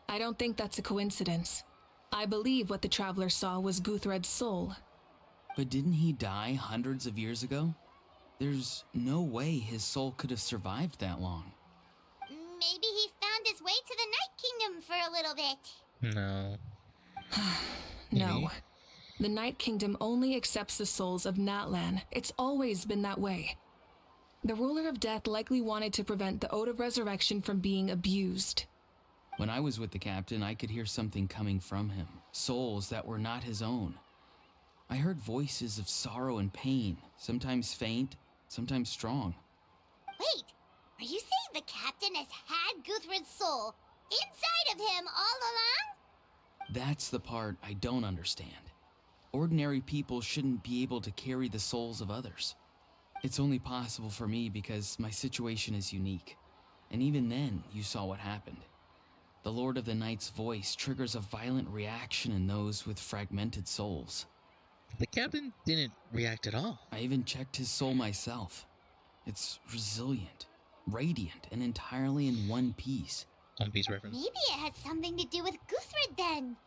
I don't think that's a coincidence. I believe what the traveler saw was Guthred's soul. But didn't he die hundreds of years ago? There's no way his soul could have survived that long. Maybe he found his way to the Night Kingdom for a little bit. No. No. The Night Kingdom only accepts the souls of Natlan. It's always been that way. The ruler of death likely wanted to prevent the Ode of Resurrection from being abused. When I was with the captain, I could hear something coming from him. Souls that were not his own. I heard voices of sorrow and pain, sometimes faint, sometimes strong. Wait, are you saying the captain has had Guthred's soul inside of him all along? That's the part I don't understand. Ordinary people shouldn't be able to carry the souls of others. It's only possible for me because my situation is unique. And even then, you saw what happened. The Lord of the Night's voice triggers a violent reaction in those with fragmented souls. The captain didn't react at all. I even checked his soul myself. It's resilient, radiant, and entirely in one piece. One Piece reference. Maybe it had something to do with Guthred then.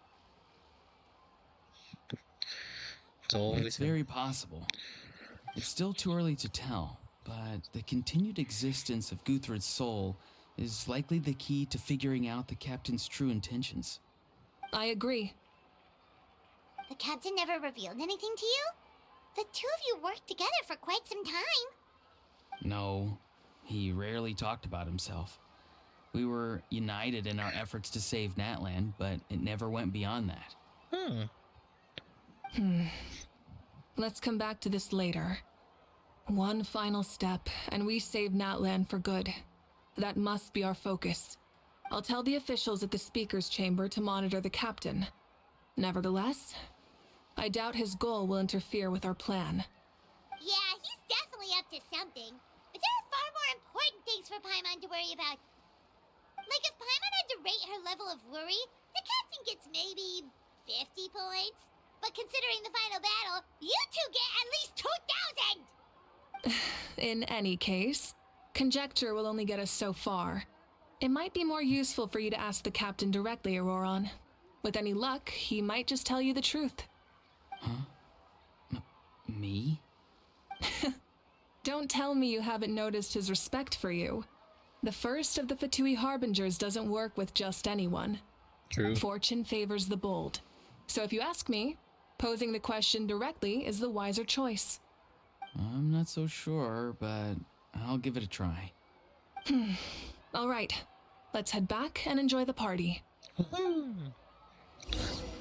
It's very possible. It's still too early to tell, but the continued existence of Guthred's soul is likely the key to figuring out the captain's true intentions. I agree. The captain never revealed anything to you? The two of you worked together for quite some time. No, he rarely talked about himself. We were united in our efforts to save Natlan, but it never went beyond that. Let's come back to this later. One final step, and we save Natlan for good. That must be our focus. I'll tell the officials at the speaker's chamber to monitor the captain. Nevertheless, I doubt his goal will interfere with our plan. Yeah, he's definitely up to something. But there are far more important things for Paimon to worry about. Like if Paimon had to rate her level of worry, the captain gets maybe 50 points. But considering the final battle, you two get at least 2,000! In any case, conjecture will only get us so far. It might be more useful for you to ask the captain directly, Auroron. With any luck, he might just tell you the truth. Huh? Me? Don't tell me you haven't noticed his respect for you. The first of the Fatui Harbingers doesn't work with just anyone. True. Fortune favors the bold. So if you ask me, posing the question directly is the wiser choice. I'm not so sure, but I'll give it a try. All right, let's head back and enjoy the party.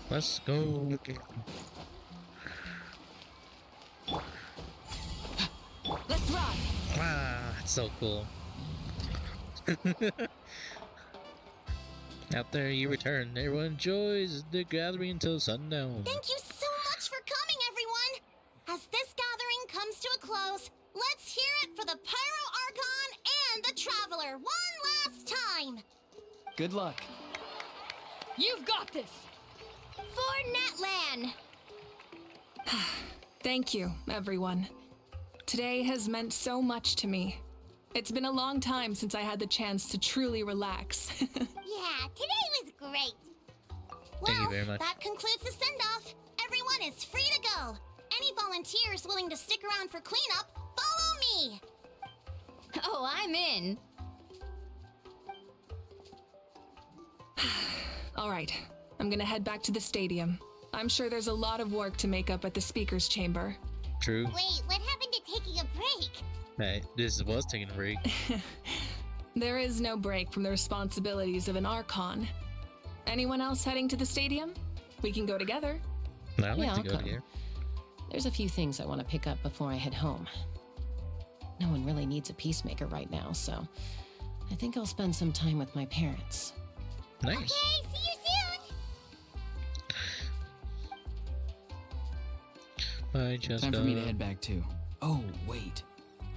Let's go. Let's ride! Wow, that's so cool. After you return, everyone enjoys the gathering until sundown. Thank you so much for coming, everyone! As this gathering comes to a close, let's hear it for the Pyro Archon and the Traveler one last time! Good luck. You've got this! For Natlan! Thank you, everyone. Today has meant so much to me. It's been a long time since I had the chance to truly relax. Yeah, today was great. Thank you very much. That concludes the send-off. Everyone is free to go. Any volunteers willing to stick around for cleanup, follow me. Oh, I'm in. All right, I'm gonna head back to the stadium. I'm sure there's a lot of work to make up at the speaker's chamber. True. Wait, what happened to taking a break? Hey, this was taking a break. There is no break from the responsibilities of an Archon. Anyone else heading to the stadium? We can go together. I like Yeah, to I'll go come. here. There's a few things I want to pick up before I head home. No one really needs a peacemaker right now, so I think I'll spend some time with my parents. Nice. Okay, see you soon. Bye, Jessica. Time for me to head back too. Oh, wait.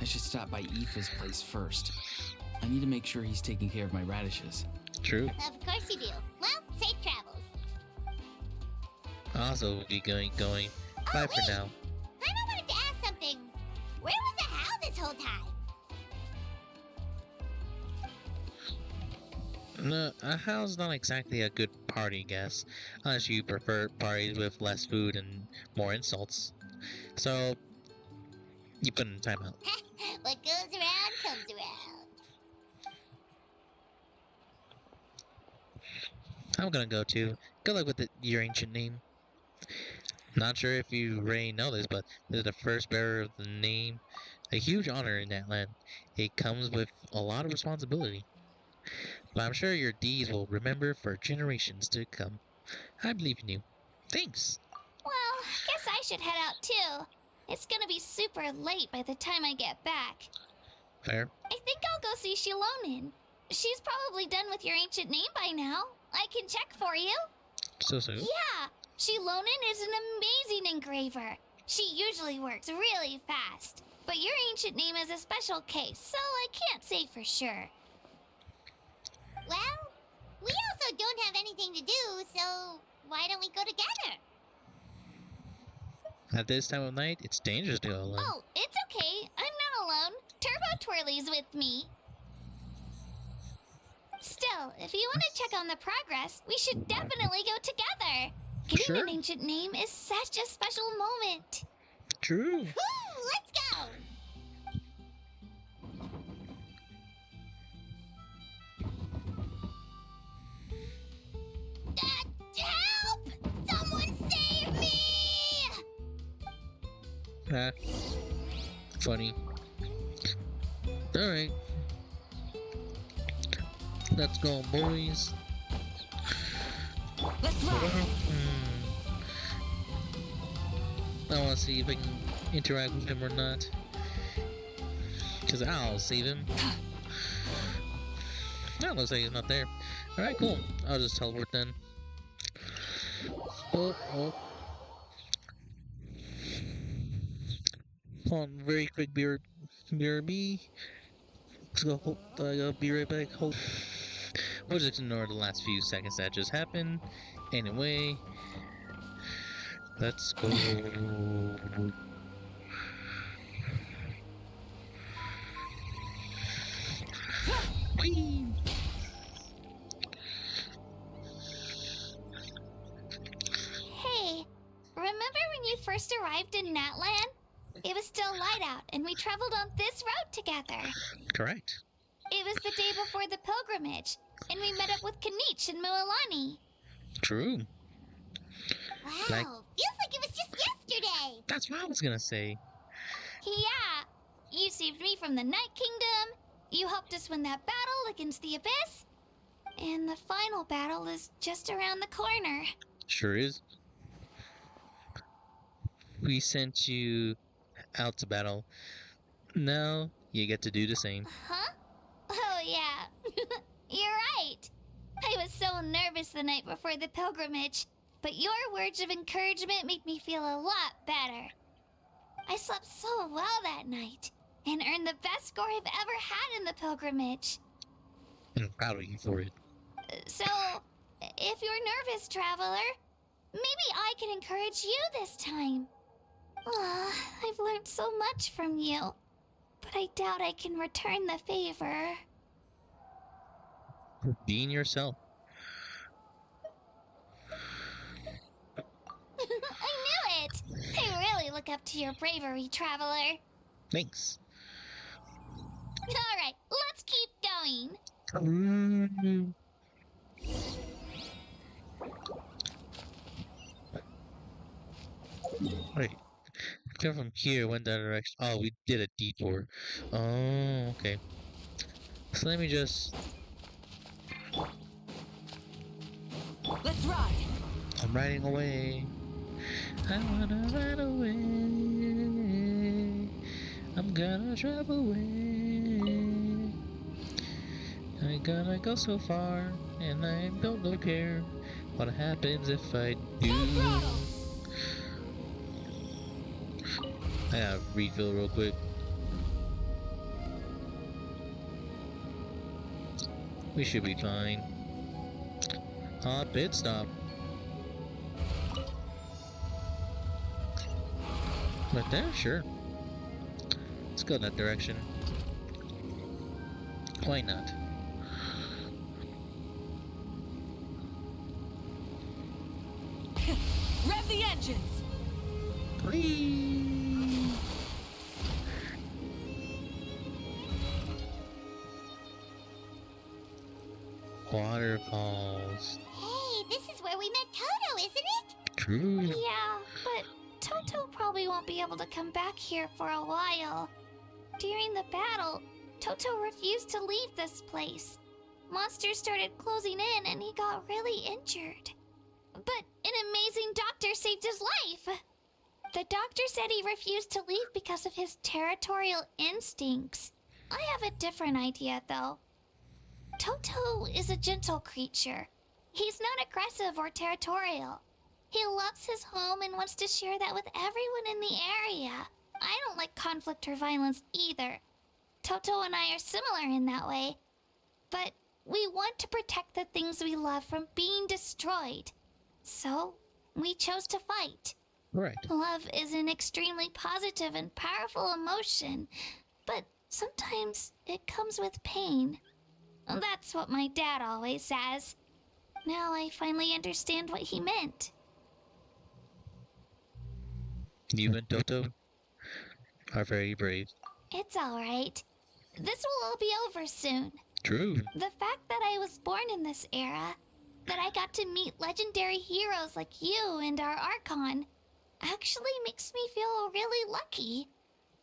I should stop by Aoife's place first. I need to make sure he's taking care of my radishes. True. Of course you do. Well, safe travels. Also, we'll be going. Bye for wait. now. I wanted to ask something. Where was the Hal this whole time? No, a how's not exactly a good party guest, unless you prefer parties with less food and more insults. So, you put in timeout. What goes around comes around. I'm gonna go too. Good luck with your ancient name. Not sure if you already know this, but this is the first bearer of the name. A huge honor in that land. It comes with a lot of responsibility. But I'm sure your deeds will remember for generations to come. I believe in you. Thanks. Well, guess I should head out too. It's gonna be super late by the time I get back. Fair. I think I'll go see Shilonin. She's probably done with your ancient name by now. I can check for you. So soon? Yeah, Shilonin is an amazing engraver. She usually works really fast. But your ancient name is a special case, so I can't say for sure. Well, we also don't have anything to do, so why don't we go together? At this time of night, it's dangerous to go alone. Oh, it's okay. I'm not alone. Turbo Twirly's with me. Still, if you want to check on the progress, we should definitely go together. Getting Sure. an ancient name is such a special moment. True. Woo, let's go! Help! Someone save me! Ah. Funny. Alright. Let's go, boys. Let's ride! I want to see if I can interact with him or not. Because I'll save him. No, looks like he's not there. Alright, cool. I'll just teleport then. Oh. Hold on, very quick BRB. Let's go, I'll be right back. We'll just ignore the last few seconds that just happened. Anyway, let's go. Whee! Hey, remember when you first arrived in Natlan? It was still light out, and we traveled on this road together. Correct. It was the day before the pilgrimage, and we met up with Kanich and Mualani. True. Wow, Like- feels like it was just yesterday. That's what I was gonna say. Yeah, you saved me from the Night Kingdom, you helped us win that battle against the Abyss, and the final battle is just around the corner. Sure is. We sent you out to battle. Now you get to do the same. Huh? Oh, yeah. You're right. I was so nervous the night before the pilgrimage, but your words of encouragement made me feel a lot better. I slept so well that night and earned the best score I've ever had in the pilgrimage. I'm proud of you for it. So, if you're nervous, traveler, maybe I can encourage you this time. I've learned so much from you, but I doubt I can return the favor. Being yourself. I knew it! I really look up to your bravery, traveler. Thanks. Alright, let's keep going. Wait. Come from here, went that direction. Oh, we did a detour. Oh, okay. So let me just... Let's ride! I'm riding away. I wanna ride away. I'm gonna drive away. I'm gonna go so far, and I don't care what happens if I do. I gotta refill real quick. We should be fine. Pit stop. Right there, sure. Let's go in that direction. Why not? Rev the engines! Whee! Waterfalls. Hey, this is where we met Toto, isn't it? True. Yeah, but Toto probably won't be able to come back here for a while. During the battle, Toto refused to leave this place. Monsters started closing in and he got really injured. But an amazing doctor saved his life. The doctor said he refused to leave because of his territorial instincts. I have a different idea, though. Toto is a gentle creature. He's not aggressive or territorial. He loves his home and wants to share that with everyone in the area. I don't like conflict or violence either. Toto and I are similar in that way. But we want to protect the things we love from being destroyed. So, we chose to fight. Right. Love is an extremely positive and powerful emotion, but sometimes it comes with pain. That's what my dad always says. Now I finally understand what he meant. You and Toto are very brave. It's alright. This will all be over soon. True. The fact that I was born in this era, that I got to meet legendary heroes like you and our Archon, actually makes me feel really lucky.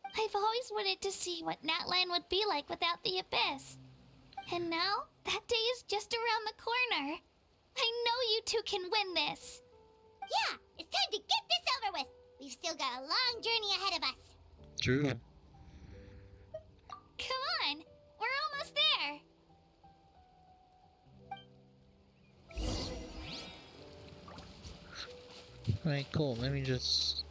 I've always wanted to see what Natlan would be like without the Abyss. And now, that day is just around the corner. I know you two can win this. Yeah, it's time to get this over with. We've still got a long journey ahead of us. True. Come on, we're almost there. Alright, cool. Let me just...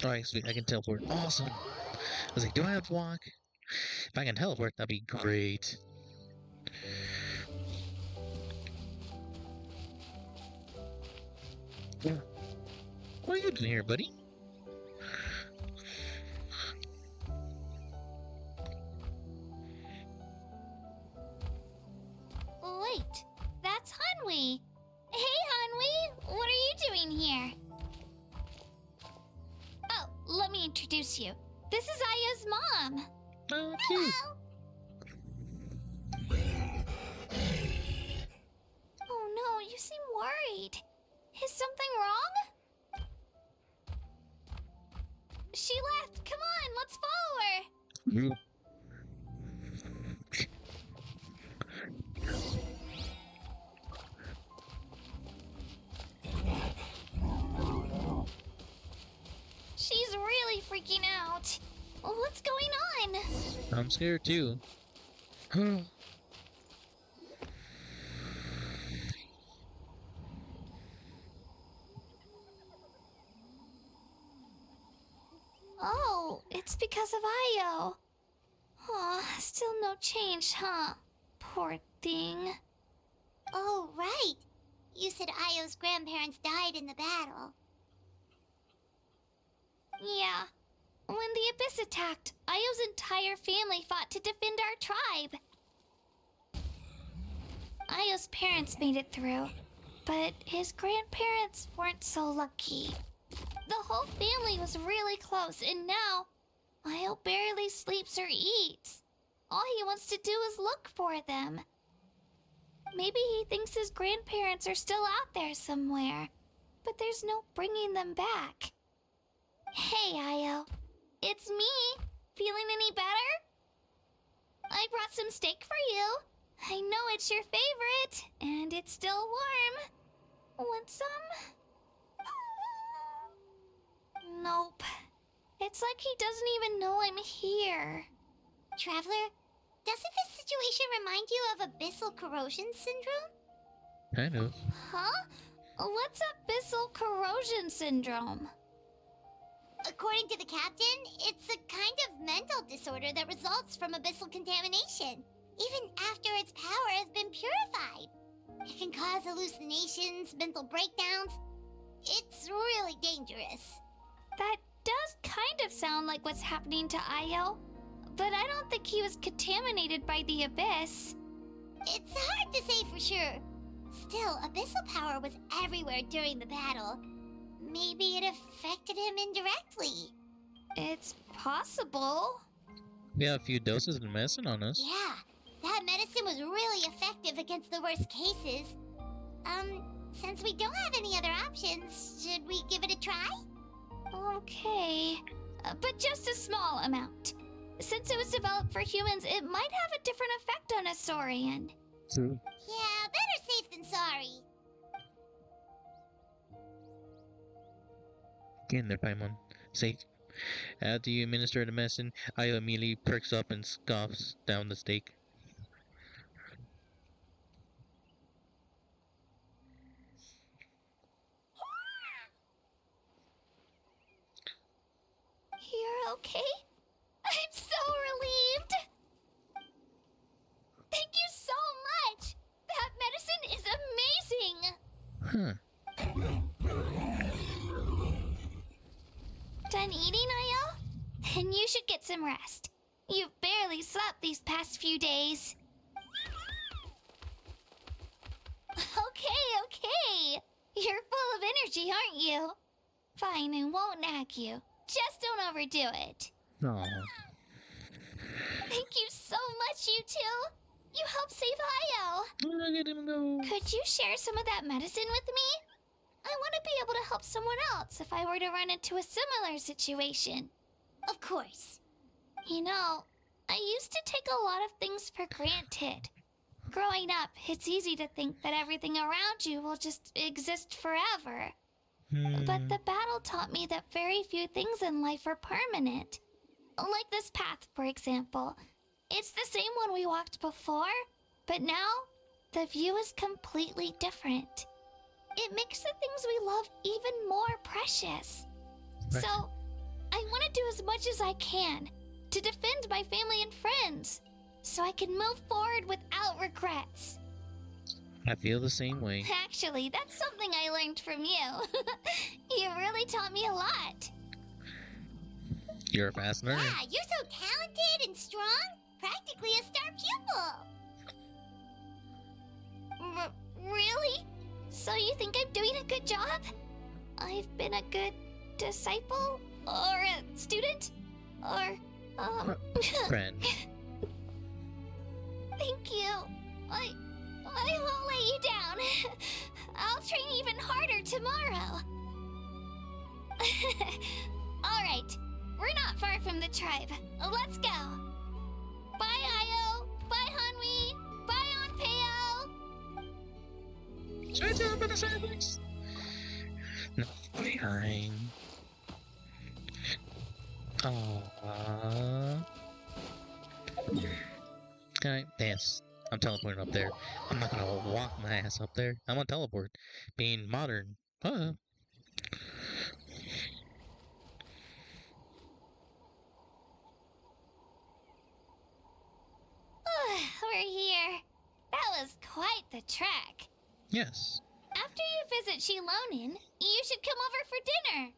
Alright, sweet. I can teleport. Awesome. I was like, do I have to walk? If I can teleport, that'd be great. What are you doing here, buddy? Wait, that's Hanwi. Hey, Hanwi, what are you doing here? Oh, let me introduce you. This is Aya's mom. Oh, cute. Oh no, you seem worried. Is something wrong? She left. Come on, let's follow her. You. She's really freaking out. What's going on? I'm scared too. Oh, it's because of Io. Oh, still no change, huh? Poor thing. Oh, right. You said Io's grandparents died in the battle. Yeah. When the Abyss attacked, Io's entire family fought to defend our tribe. Io's parents made it through, but his grandparents weren't so lucky. The whole family was really close, and now Io barely sleeps or eats. All he wants to do is look for them. Maybe he thinks his grandparents are still out there somewhere, but there's no bringing them back. Hey, Io. It's me. Feeling any better? I brought some steak for you. I know it's your favorite, and it's still warm. Want some? Nope. It's like he doesn't even know I'm here. Traveler, doesn't this situation remind you of abyssal corrosion syndrome? Kind of. Huh? What's abyssal corrosion syndrome? According to the captain, it's a kind of mental disorder that results from abyssal contamination, even after its power has been purified. It can cause hallucinations, mental breakdowns. It's really dangerous. That does kind of sound like what's happening to Io, but I don't think he was contaminated by the abyss. It's hard to say for sure. Still, abyssal power was everywhere during the battle. Maybe it affected him indirectly. It's possible. We have a few doses of medicine on us. Yeah, that medicine was really effective against the worst cases. Since we don't have any other options, should we give it a try? Okay, but just a small amount. Since it was developed for humans, it might have a different effect on a Saurian. True. Yeah, better safe than sorry. Get in there, Paimon. Safe. After you administer the medicine, Io immediately perks up and scoffs down the steak. You're okay? I'm so relieved! Thank you so much! That medicine is amazing! Done eating, Io? Then you should get some rest. You've barely slept these past few days. Okay. You're full of energy, aren't you? Fine, I won't nag you. Just don't overdo it. Aww. Thank you so much, you two. You helped save Io. Look at him go. Could you share some of that medicine with me? I want to be able to help someone else if I were to run into a similar situation. Of course. You know, I used to take a lot of things for granted. Growing up, it's easy to think that everything around you will just exist forever. But the battle taught me that very few things in life are permanent. Like this path, for example. It's the same one we walked before, but now the view is completely different. It makes the things we love even more precious. Right. So, I want to do as much as I can to defend my family and friends, so I can move forward without regrets. I feel the same way. Actually, that's something I learned from you. You really taught me a lot. You're a fast learner. Yeah, you're so talented and strong. Practically a star pupil. Really? So you think I'm doing a good job? I've been a good disciple? Or a student? Or, Friend. Thank you. I won't let you down. I'll train even harder tomorrow. Alright, we're not far from the tribe. Let's go. Bye, Io. Bye, Hanwi. Bye, Onpeo. Should I tell him about the sandwich? No, behind. Aww. Can I dance? I'm teleporting up there. I'm not gonna walk my ass up there. I'm gonna teleport. Being modern. Huh. We're here. That was quite the trek. Yes. After you visit Shilonin, you should come over for dinner.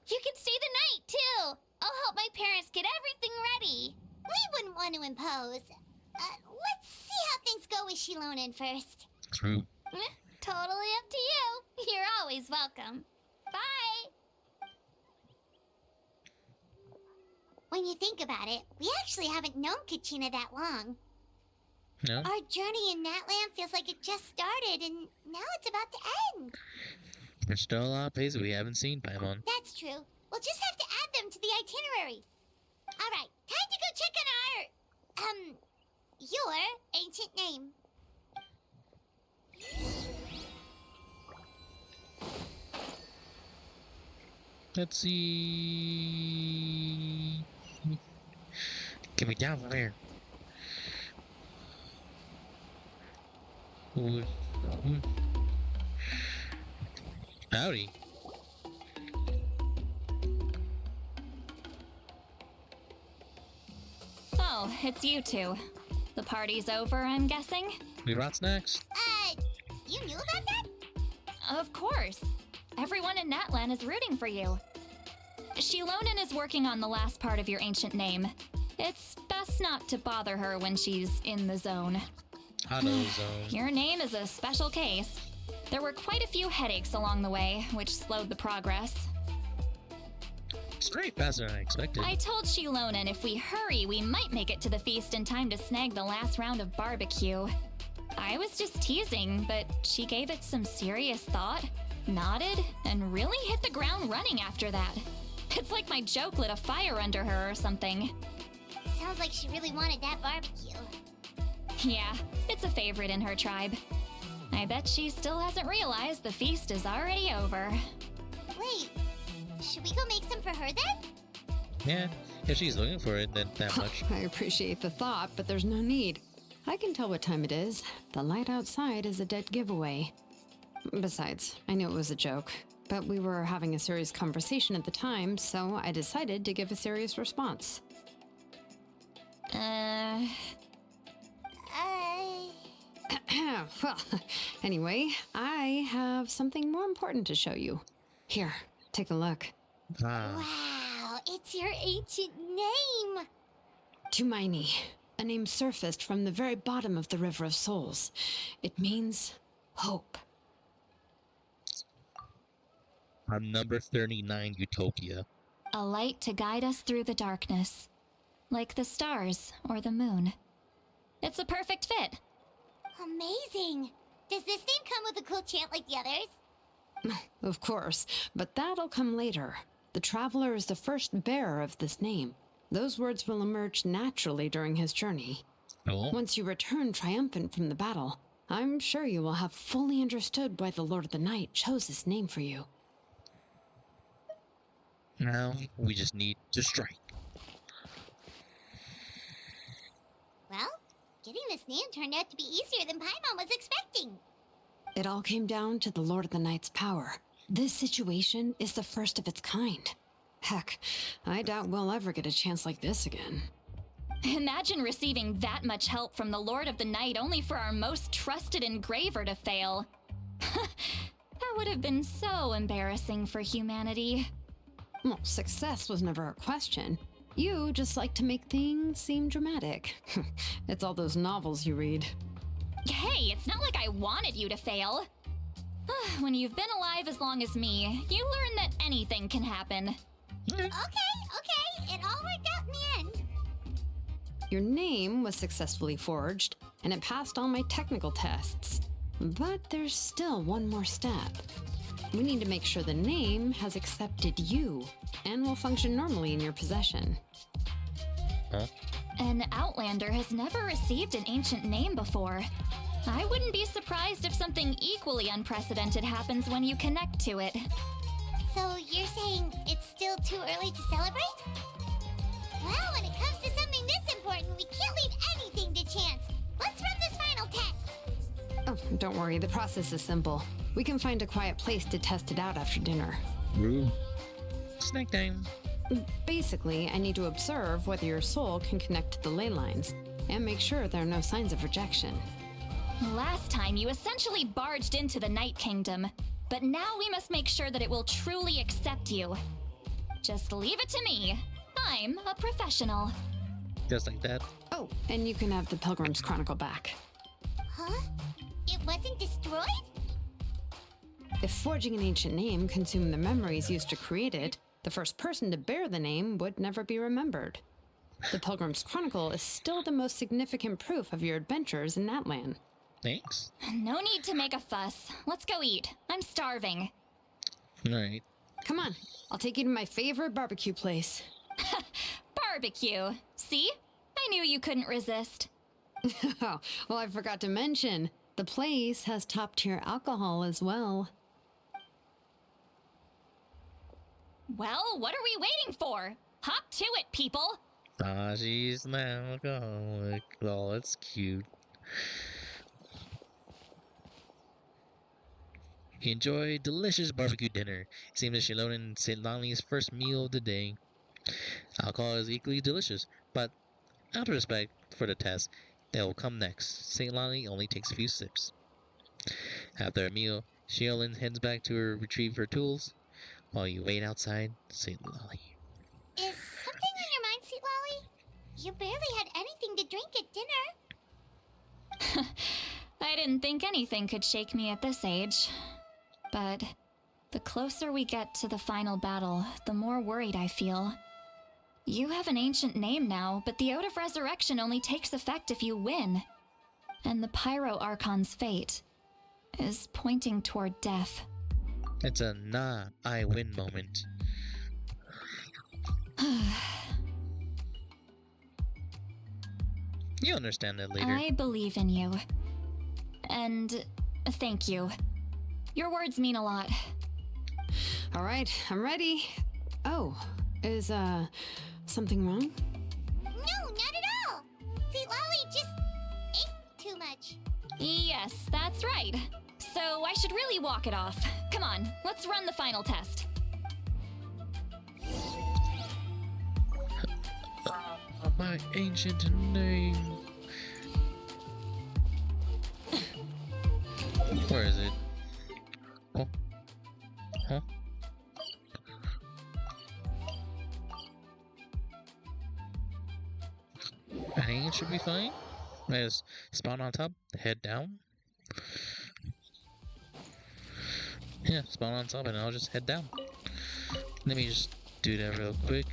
You can stay the night, too. I'll help my parents get everything ready. We wouldn't want to impose. Let's see how things go with Shilonin first. True. Totally up to you. You're always welcome. Bye. When you think about it, we actually haven't known Kachina that long. No? Our journey in Natlan feels like it just started, and now it's about to end. There's still a lot of places we haven't seen, Paimon. That's true. We'll just have to add them to the itinerary. All right, time to go check on your ancient name. Let's see. Get me down from here. Ooh. Howdy. Oh, it's you two. The party's over, I'm guessing? We brought snacks. You knew about that? Of course. Everyone in Natlan is rooting for you. Shilonen is working on the last part of your ancient name. It's best not to bother her when she's in the zone. Auto zone. Your name is a special case. There were quite a few headaches along the way, which slowed the progress. It's very faster than I expected. I told Shilonen if we hurry, we might make it to the feast in time to snag the last round of barbecue. I was just teasing, but she gave it some serious thought, nodded, and really hit the ground running after that. It's like my joke lit a fire under her or something. Sounds like she really wanted that barbecue. Yeah, it's a favorite in her tribe. I bet she still hasn't realized the feast is already over. Wait, should we go make some for her then? Yeah, if she's looking for it, then that much. I appreciate the thought, but there's no need. I can tell what time it is. The light outside is a dead giveaway. Besides, I knew it was a joke, but we were having a serious conversation at the time, so I decided to give a serious response. Well, anyway, I have something more important to show you. Here, take a look. Ah, Wow, it's your ancient name! Tumaini, a name surfaced from the very bottom of the River of Souls. It means hope. I'm number 39 Utopia. A light to guide us through the darkness, like the stars or the moon. It's a perfect fit. Amazing! Does this name come with a cool chant like the others? Of course, but that'll come later. The Traveler is the first bearer of this name. Those words will emerge naturally during his journey. Oh, Once you return triumphant from the battle, I'm sure you will have fully understood why the Lord of the Night chose this name for you. now we just need to strike. Well, getting this name turned out to be easier than Paimon was expecting. It all came down to the Lord of the Night's power. This situation is the first of its kind. Heck, I doubt we'll ever get a chance like this again. Imagine receiving that much help from the Lord of the Night only for our most trusted engraver to fail. That would have been so embarrassing for humanity. Well, success was never a question. You just like to make things seem dramatic. It's all those novels you read. Hey, it's not like I wanted you to fail. When you've been alive as long as me, you learn that anything can happen. Okay, it all worked out in the end. Your name was successfully forged, and it passed all my technical tests. But there's still one more step. We need to make sure the name has accepted you, and will function normally in your possession. Huh? An Outlander has never received an ancient name before. I wouldn't be surprised if something equally unprecedented happens when you connect to it. So you're saying it's still too early to celebrate? Well, when it comes to something this important, we can't leave anything to chance. Let's run this final test. Oh, don't worry, the process is simple. We can find a quiet place to test it out after dinner. Ooh. Snack time. Basically, I need to observe whether your soul can connect to the ley lines, and make sure there are no signs of rejection. Last time, you essentially barged into the Night Kingdom, but now we must make sure that it will truly accept you. Just leave it to me. I'm a professional. Just like that. Oh, and you can have the Pilgrim's Chronicle back. Huh? It wasn't destroyed? If forging an ancient name consumed the memories used to create it, the first person to bear the name would never be remembered. The Pilgrim's Chronicle is still the most significant proof of your adventures in Natlan. Thanks. No need to make a fuss. Let's go eat. I'm starving. Alright. Come on, I'll take you to my favorite barbecue place. Barbecue. See? I knew you couldn't resist. Oh, well, I forgot to mention, the place has top-tier alcohol as well. Well, what are we waiting for? Hop to it, people! Ah, she's an alcoholic. Oh, that's cute. He enjoyed delicious barbecue dinner. It seemed that Shiloh and St. Longley's first meal of the day. Alcohol is equally delicious, but out of respect for the test that will come next, St. Longley only takes a few sips. After a meal, Shiolin heads back to her retrieve her tools, while you wait outside St. Lolly. Is something on your mind, Sweet Lolly? You barely had anything to drink at dinner. I didn't think anything could shake me at this age. But the closer we get to the final battle, the more worried I feel. You have an ancient name now, but the Ode of Resurrection only takes effect if you win. And the Pyro Archon's fate is pointing toward death. It's a I win moment. You'll understand that later. I believe in you. And thank you. Your words mean a lot. All right, I'm ready. Oh, is something wrong? No, not at all. Sweet Lolly just ate too much. Yes, that's right. So I should really walk it off. Come on, let's run the final test. My ancient name. Where is it? Oh. Huh? I think it should be fine. I just spawn on top, head down. Yeah, spawn on top and I'll just head down. Let me just do that real quick.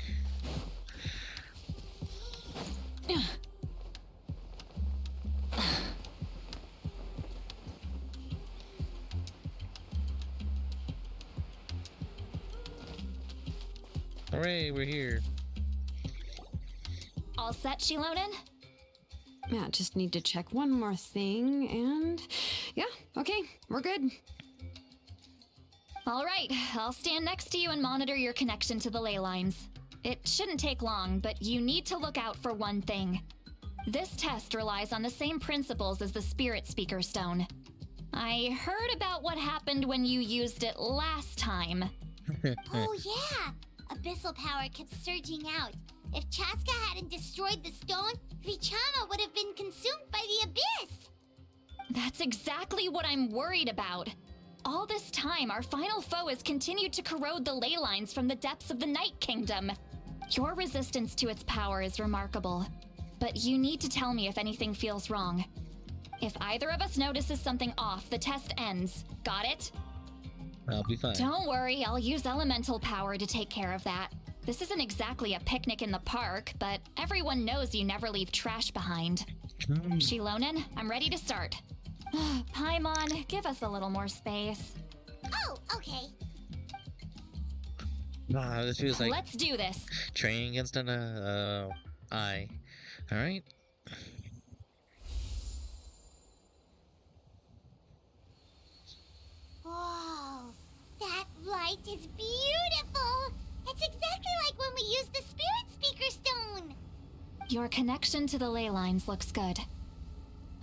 Hooray, we're here. All set, Shilonen? Yeah, just need to check one more thing, and yeah, okay, we're good. All right, I'll stand next to you and monitor your connection to the ley lines. It shouldn't take long, but you need to look out for one thing. This test relies on the same principles as the Spirit Speaker Stone. I heard about what happened when you used it last time. Oh yeah! Abyssal power kept surging out. If Chaska hadn't destroyed the stone, Vichama would have been consumed by the abyss! That's exactly what I'm worried about. All this time, our final foe has continued to corrode the ley lines from the depths of the Night Kingdom. Your resistance to its power is remarkable, but you need to tell me if anything feels wrong. If either of us notices something off, the test ends. Got it? I'll be fine. Don't worry, I'll use elemental power to take care of that. This isn't exactly a picnic in the park, but everyone knows you never leave trash behind. Shilonen, I'm ready to start. Paimon, give us a little more space. Oh, okay. Wow, this feels like Let's do this. training against an eye. Alright. Whoa, that light is beautiful! It's exactly like when we used the Spirit Speaker Stone! Your connection to the ley lines looks good.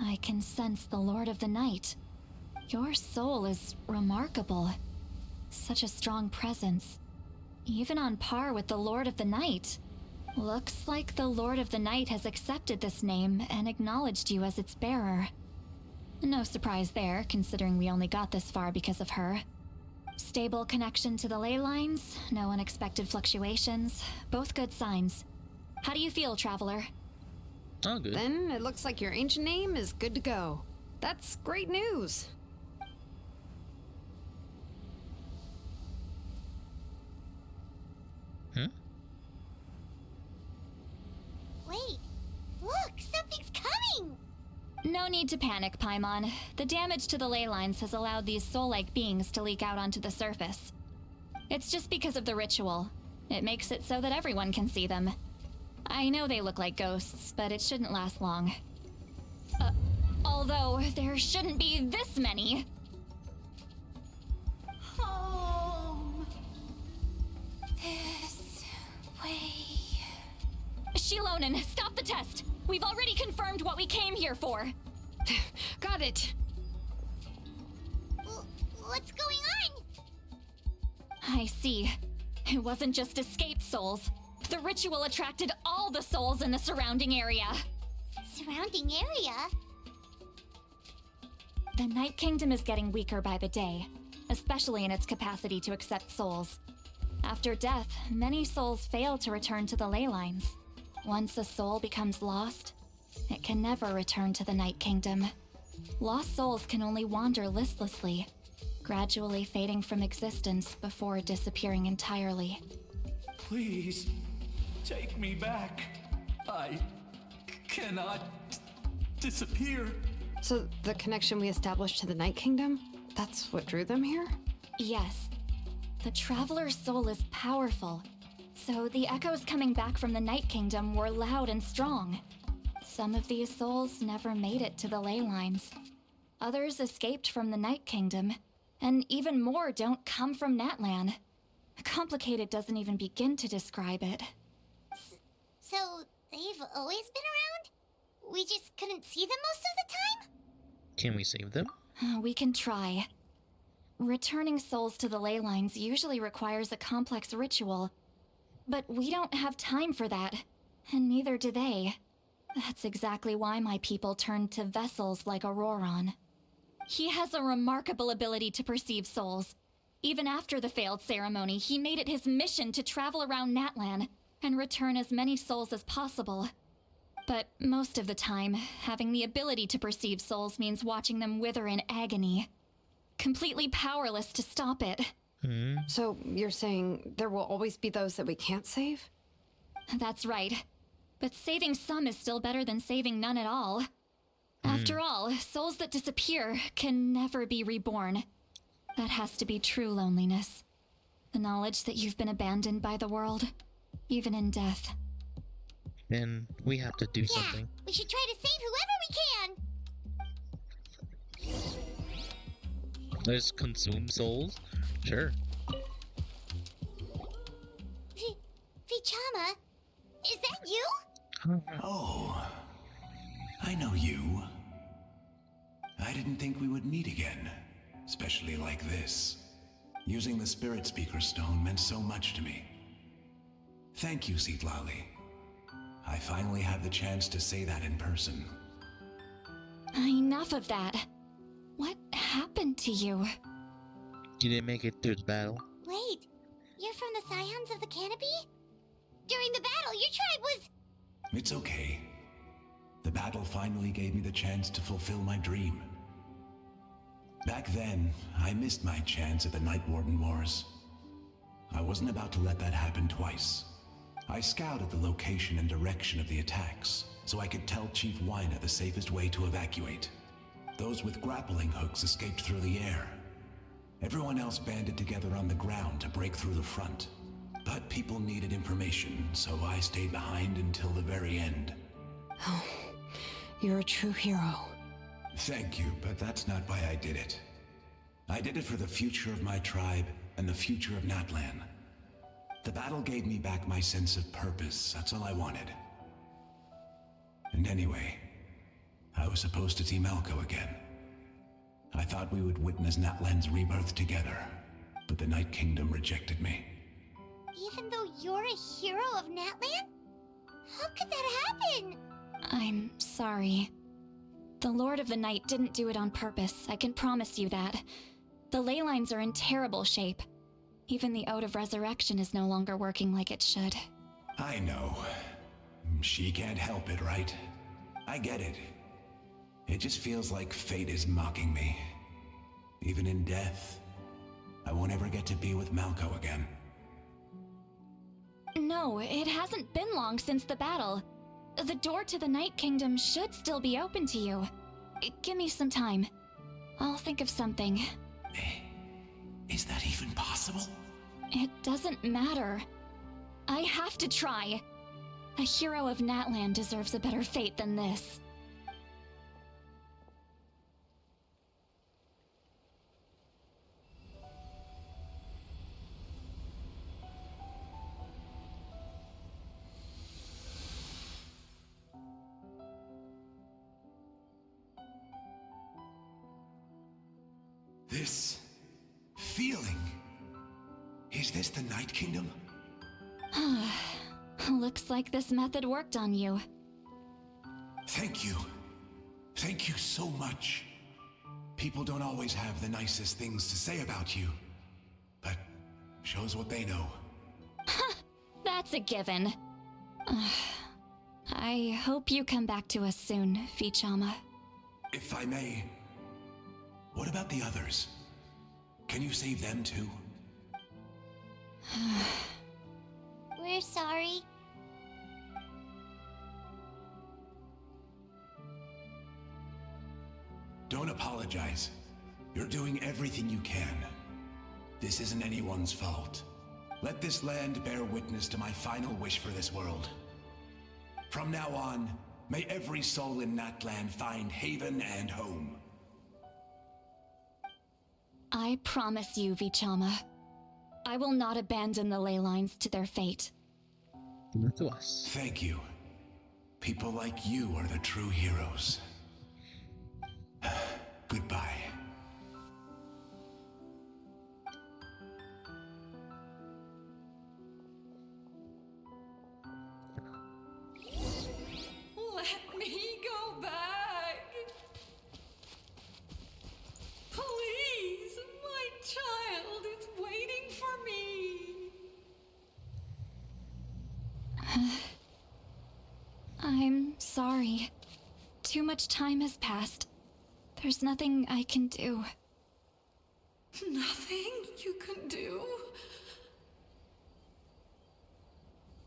I can sense the Lord of the Night. Your soul is remarkable. Such a strong presence. Even on par with the Lord of the Night. Looks like the Lord of the Night has accepted this name and acknowledged you as its bearer. No surprise there, considering we only got this far because of her. Stable connection to the ley lines, no unexpected fluctuations, both good signs. How do you feel, Traveler? Oh, good. Then it looks like your ancient name is good to go. That's great news. Huh? Wait, look, something's coming! No need to panic, Paimon. The damage to the ley lines has allowed these soul-like beings to leak out onto the surface. It's just because of the ritual. It makes it so that everyone can see them. I know they look like ghosts, but it shouldn't last long. Although, there shouldn't be this many. Home. This way. Shilonen, stop the test! We've already confirmed what we came here for. Got it. What what's going on? I see. It wasn't just escaped souls. The ritual attracted all the souls in the surrounding area. Surrounding area? The Night Kingdom is getting weaker by the day, especially in its capacity to accept souls. After death, many souls fail to return to the ley lines. Once a soul becomes lost, it can never return to the Night Kingdom. Lost souls can only wander listlessly, gradually fading from existence before disappearing entirely. Please, take me back. I cannot disappear. So the connection we established to the Night Kingdom, that's what drew them here? Yes. The Traveler's soul is powerful, so the echoes coming back from the Night Kingdom were loud and strong. Some of these souls never made it to the ley lines. Others escaped from the Night Kingdom, and even more don't come from Natlan. Complicated doesn't even begin to describe it. So, they've always been around? We just couldn't see them most of the time? Can we save them? We can try. Returning souls to the ley lines usually requires a complex ritual, but we don't have time for that, and neither do they. That's exactly why my people turned to vessels like Auroron. He has a remarkable ability to perceive souls. Even after the failed ceremony, he made it his mission to travel around Natlan and return as many souls as possible. But most of the time, having the ability to perceive souls means watching them wither in agony. Completely powerless to stop it. So you're saying there will always be those that we can't save? That's right. But saving some is still better than saving none at all. After all, souls that disappear can never be reborn. That has to be true loneliness. The knowledge that you've been abandoned by the world, even in death. Then we have to do something. We should try to save whoever we can! Let's consume souls? Sure. Vichama, is that you? Oh, I know you. I didn't think we would meet again, especially like this. Using the Spirit Speaker Stone meant so much to me. Thank you, Citlali. I finally had the chance to say that in person. Enough of that. What happened to you? You didn't make it through the battle. Wait, you're from the Scions of the Canopy? During the battle, your tribe was... It's okay. The battle finally gave me the chance to fulfill my dream. Back then, I missed my chance at the Night Warden Wars. I wasn't about to let that happen twice. I scouted the location and direction of the attacks, so I could tell Chief Wyna the safest way to evacuate. Those with grappling hooks escaped through the air. Everyone else banded together on the ground to break through the front. But people needed information, so I stayed behind until the very end. Oh, you're a true hero. Thank you, but that's not why I did it. I did it for the future of my tribe and the future of Natlan. The battle gave me back my sense of purpose, that's all I wanted. And anyway, I was supposed to see Malco again. I thought we would witness Natlan's rebirth together, but the Night Kingdom rejected me. Even though you're a hero of Natlan? How could that happen? I'm sorry. The Lord of the Night didn't do it on purpose, I can promise you that. The ley lines are in terrible shape. Even the Ode of Resurrection is no longer working like it should. I know. She can't help it, right? I get it. It just feels like fate is mocking me. Even in death, I won't ever get to be with Malco again. No, it hasn't been long since the battle. The door to the Night Kingdom should still be open to you. Give me some time. I'll think of something. Is that even possible? It doesn't matter. I have to try. A hero of Natlan deserves a better fate than this. This feeling. Is this the Night Kingdom? Looks like this method worked on you. Thank you. Thank you so much. People don't always have the nicest things to say about you, but shows what they know. That's a given. I hope you come back to us soon, Vichama. If I may, what about the others? Can you save them too? We're sorry. Don't apologize. You're doing everything you can. This isn't anyone's fault. Let this land bear witness to my final wish for this world. From now on, may every soul in Natlan find haven and home. I promise you, Vichama. I will not abandon the ley lines to their fate. To us. Thank you. People like you are the true heroes. Goodbye. Let me go back. Please, my child is waiting for me. I'm sorry. Too much time has passed. There's nothing I can do. Nothing you can do?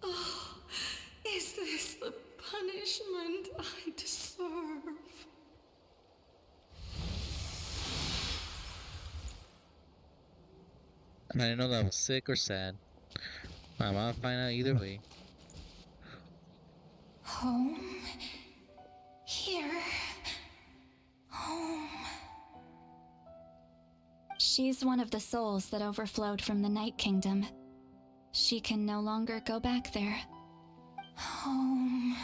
Oh, is this the punishment I deserve? I didn't know that was sick or sad. I'm gonna find out either way. Home. Here. Home. She's one of the souls that overflowed from the Night Kingdom. She can no longer go back there. Home.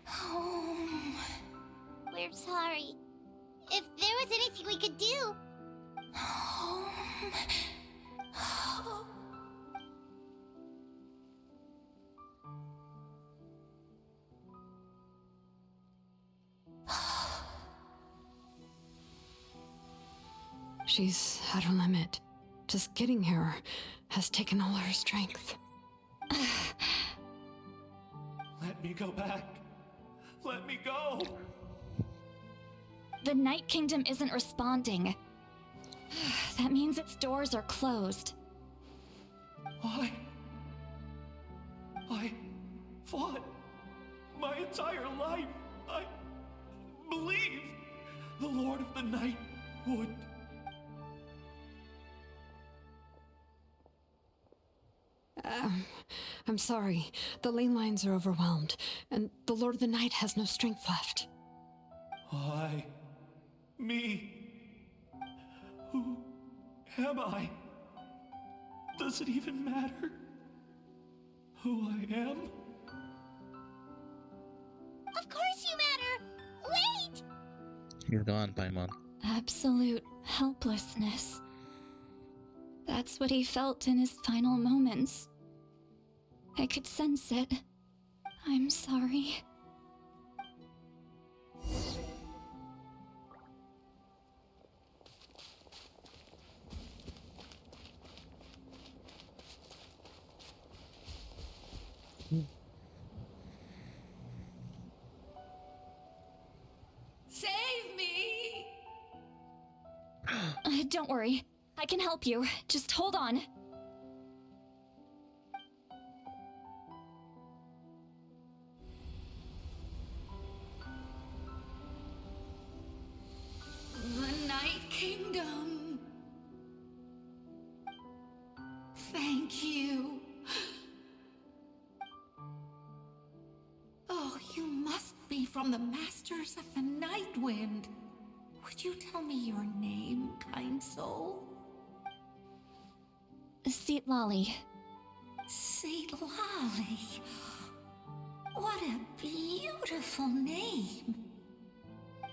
Home. We're sorry. If there was anything we could do. Home. Home. She's at her limit. Just getting here has taken all her strength. Let me go back. Let me go. The Night Kingdom isn't responding. That means its doors are closed. I fought my entire life. I believed the Lord of the Night would. I'm sorry. The lane lines are overwhelmed, and the Lord of the Night has no strength left. Me. Who am I? Does it even matter who I am? Of course you matter! Wait! You're gone, Paimon. Absolute helplessness. That's what he felt in his final moments. I could sense it. I'm sorry. Save me! Don't worry. I can help you. Just hold on. The Night Kingdom. Thank you. Oh, you must be from the Masters of the Night Wind. Would you tell me your name, kind soul? Seat Lolly. Saint Lolly. What a beautiful name.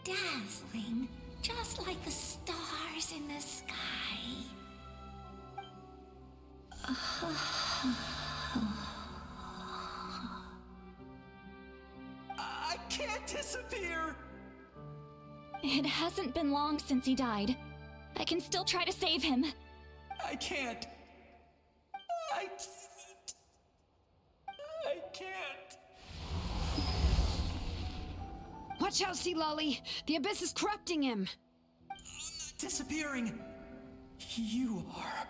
Dazzling, just like the stars in the sky. I can't disappear! It hasn't been long since he died. I can still try to save him. I can't. I can't. Watch out, Sea Lolly! The Abyss is corrupting him! Disappearing. You are.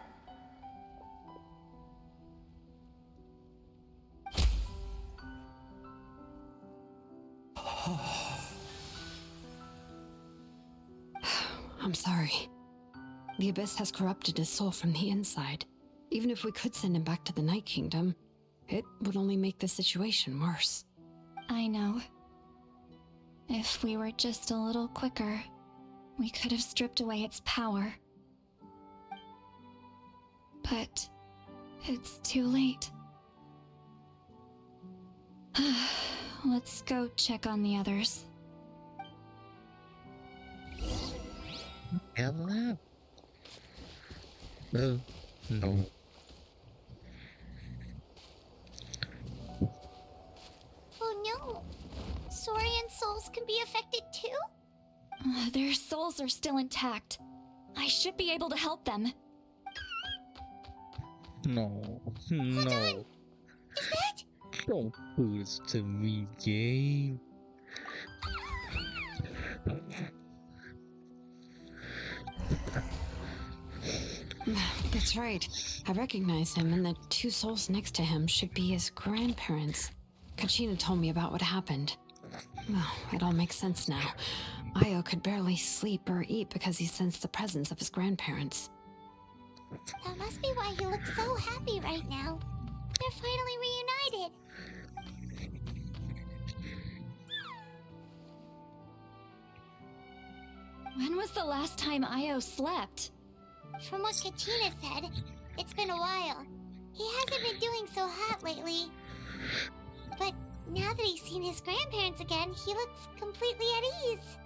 I'm sorry. The Abyss has corrupted his soul from the inside. Even if we could send him back to the Night Kingdom, it would only make the situation worse. I know. If we were just a little quicker, we could have stripped away its power. But it's too late. Let's go check on the others. Hello? No. No. Oh no! Saurian souls can be affected too? Their souls are still intact. I should be able to help them. No. Hold No. on! Is that? Don't do this to me, game. That's right. I recognize him, and the two souls next to him should be his grandparents. Kachina told me about what happened. Well, it all makes sense now. Io could barely sleep or eat because he sensed the presence of his grandparents. That must be why he looks so happy right now. They're finally reunited. When was the last time Io slept? From what Kachina said, it's been a while. He hasn't been doing so hot lately. But now that he's seen his grandparents again, he looks completely at ease.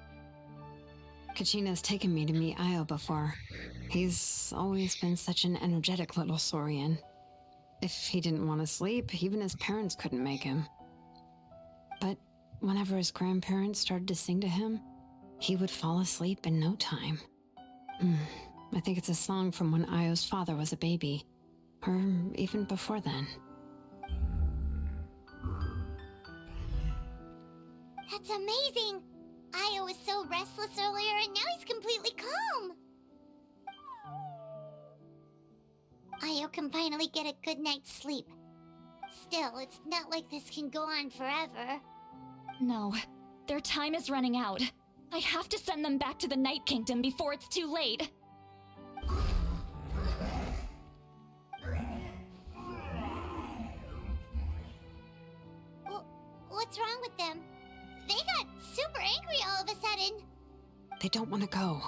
Kachina's taken me to meet Io before. He's always been such an energetic little Saurian. If he didn't want to sleep, even his parents couldn't make him. But whenever his grandparents started to sing to him, he would fall asleep in no time. I think it's a song from when Io's father was a baby, or even before then. That's amazing! Io was so restless earlier and now he's completely calm! Io can finally get a good night's sleep. Still, it's not like this can go on forever. No, their time is running out. I have to send them back to the Night Kingdom before it's too late. What's wrong with them? They got super angry all of a sudden. They don't want to go.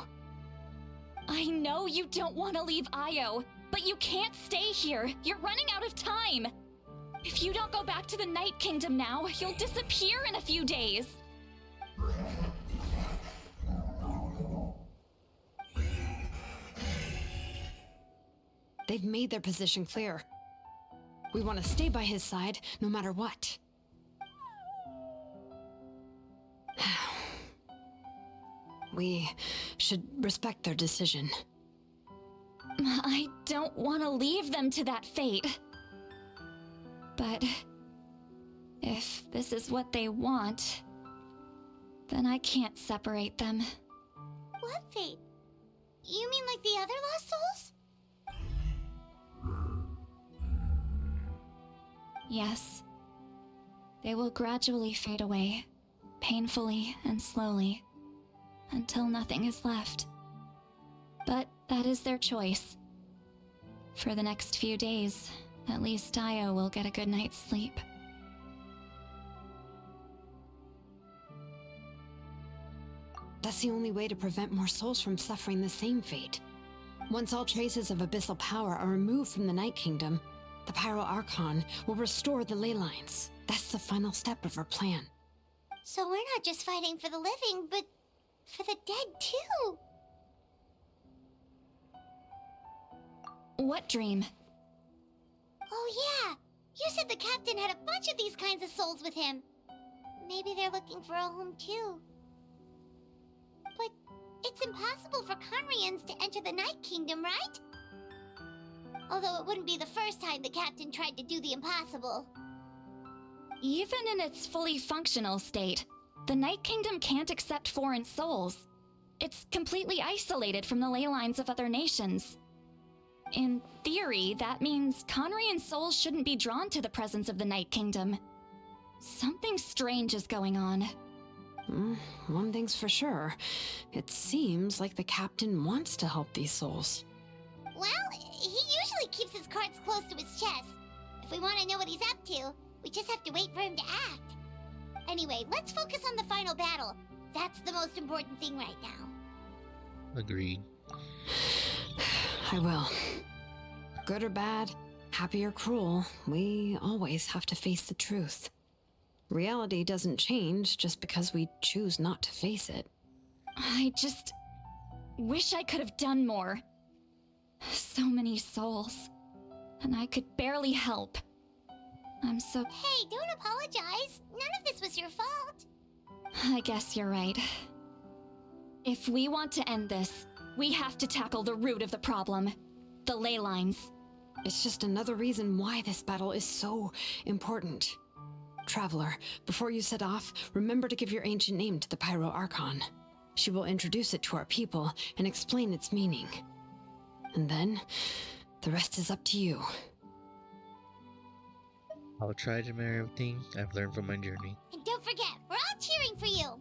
I know you don't want to leave Io, but you can't stay here. You're running out of time. If you don't go back to the Night Kingdom now, you'll disappear in a few days. They've made their position clear. We want to stay by his side, no matter what. We should respect their decision. I don't want to leave them to that fate. But if this is what they want, then I can't separate them. What fate? You mean like the other lost souls? Yes. They will gradually fade away, painfully and slowly, until nothing is left. But that is their choice. For the next few days, at least Io will get a good night's sleep. That's the only way to prevent more souls from suffering the same fate. Once all traces of abyssal power are removed from the Night Kingdom, the Pyro Archon will restore the ley lines. That's the final step of our plan. So we're not just fighting for the living, but for the dead too. What dream? Oh yeah! You said the captain had a bunch of these kinds of souls with him. Maybe they're looking for a home too. But it's impossible for Conrians to enter the Night Kingdom, right? Although it wouldn't be the first time the captain tried to do the impossible. Even in its fully functional state, the Night Kingdom can't accept foreign souls. It's completely isolated from the ley lines of other nations. In theory, that means Conrian souls shouldn't be drawn to the presence of the Night Kingdom. Something strange is going on. One thing's for sure. It seems like the captain wants to help these souls. Well, he usually keeps his cards close to his chest. If we want to know what he's up to, we just have to wait for him to act. Anyway, let's focus on the final battle. That's the most important thing right now. Agreed. I will. Good or bad, happy or cruel, we always have to face the truth. Reality doesn't change just because we choose not to face it. I just wish I could have done more. So many souls, and I could barely help. I'm so... Hey, don't apologize. None of this was your fault. I guess you're right. If we want to end this, we have to tackle the root of the problem. The ley lines. It's just another reason why this battle is so important. Traveler, before you set off, remember to give your ancient name to the Pyro Archon. She will introduce it to our people and explain its meaning. And then, the rest is up to you. I'll try to remember everything I've learned from my journey. And don't forget, we're all cheering for you.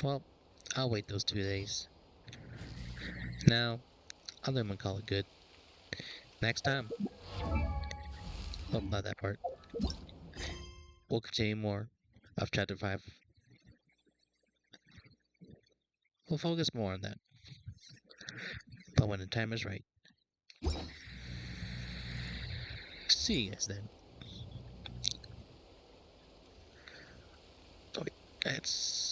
Well, I'll wait those 2 days. Now, I'm gonna call it good. Next time. Oh, not that part. We'll continue more of Chapter 5. We'll focus more on that. But when the time is right. See you guys then. Oh, wait, that's...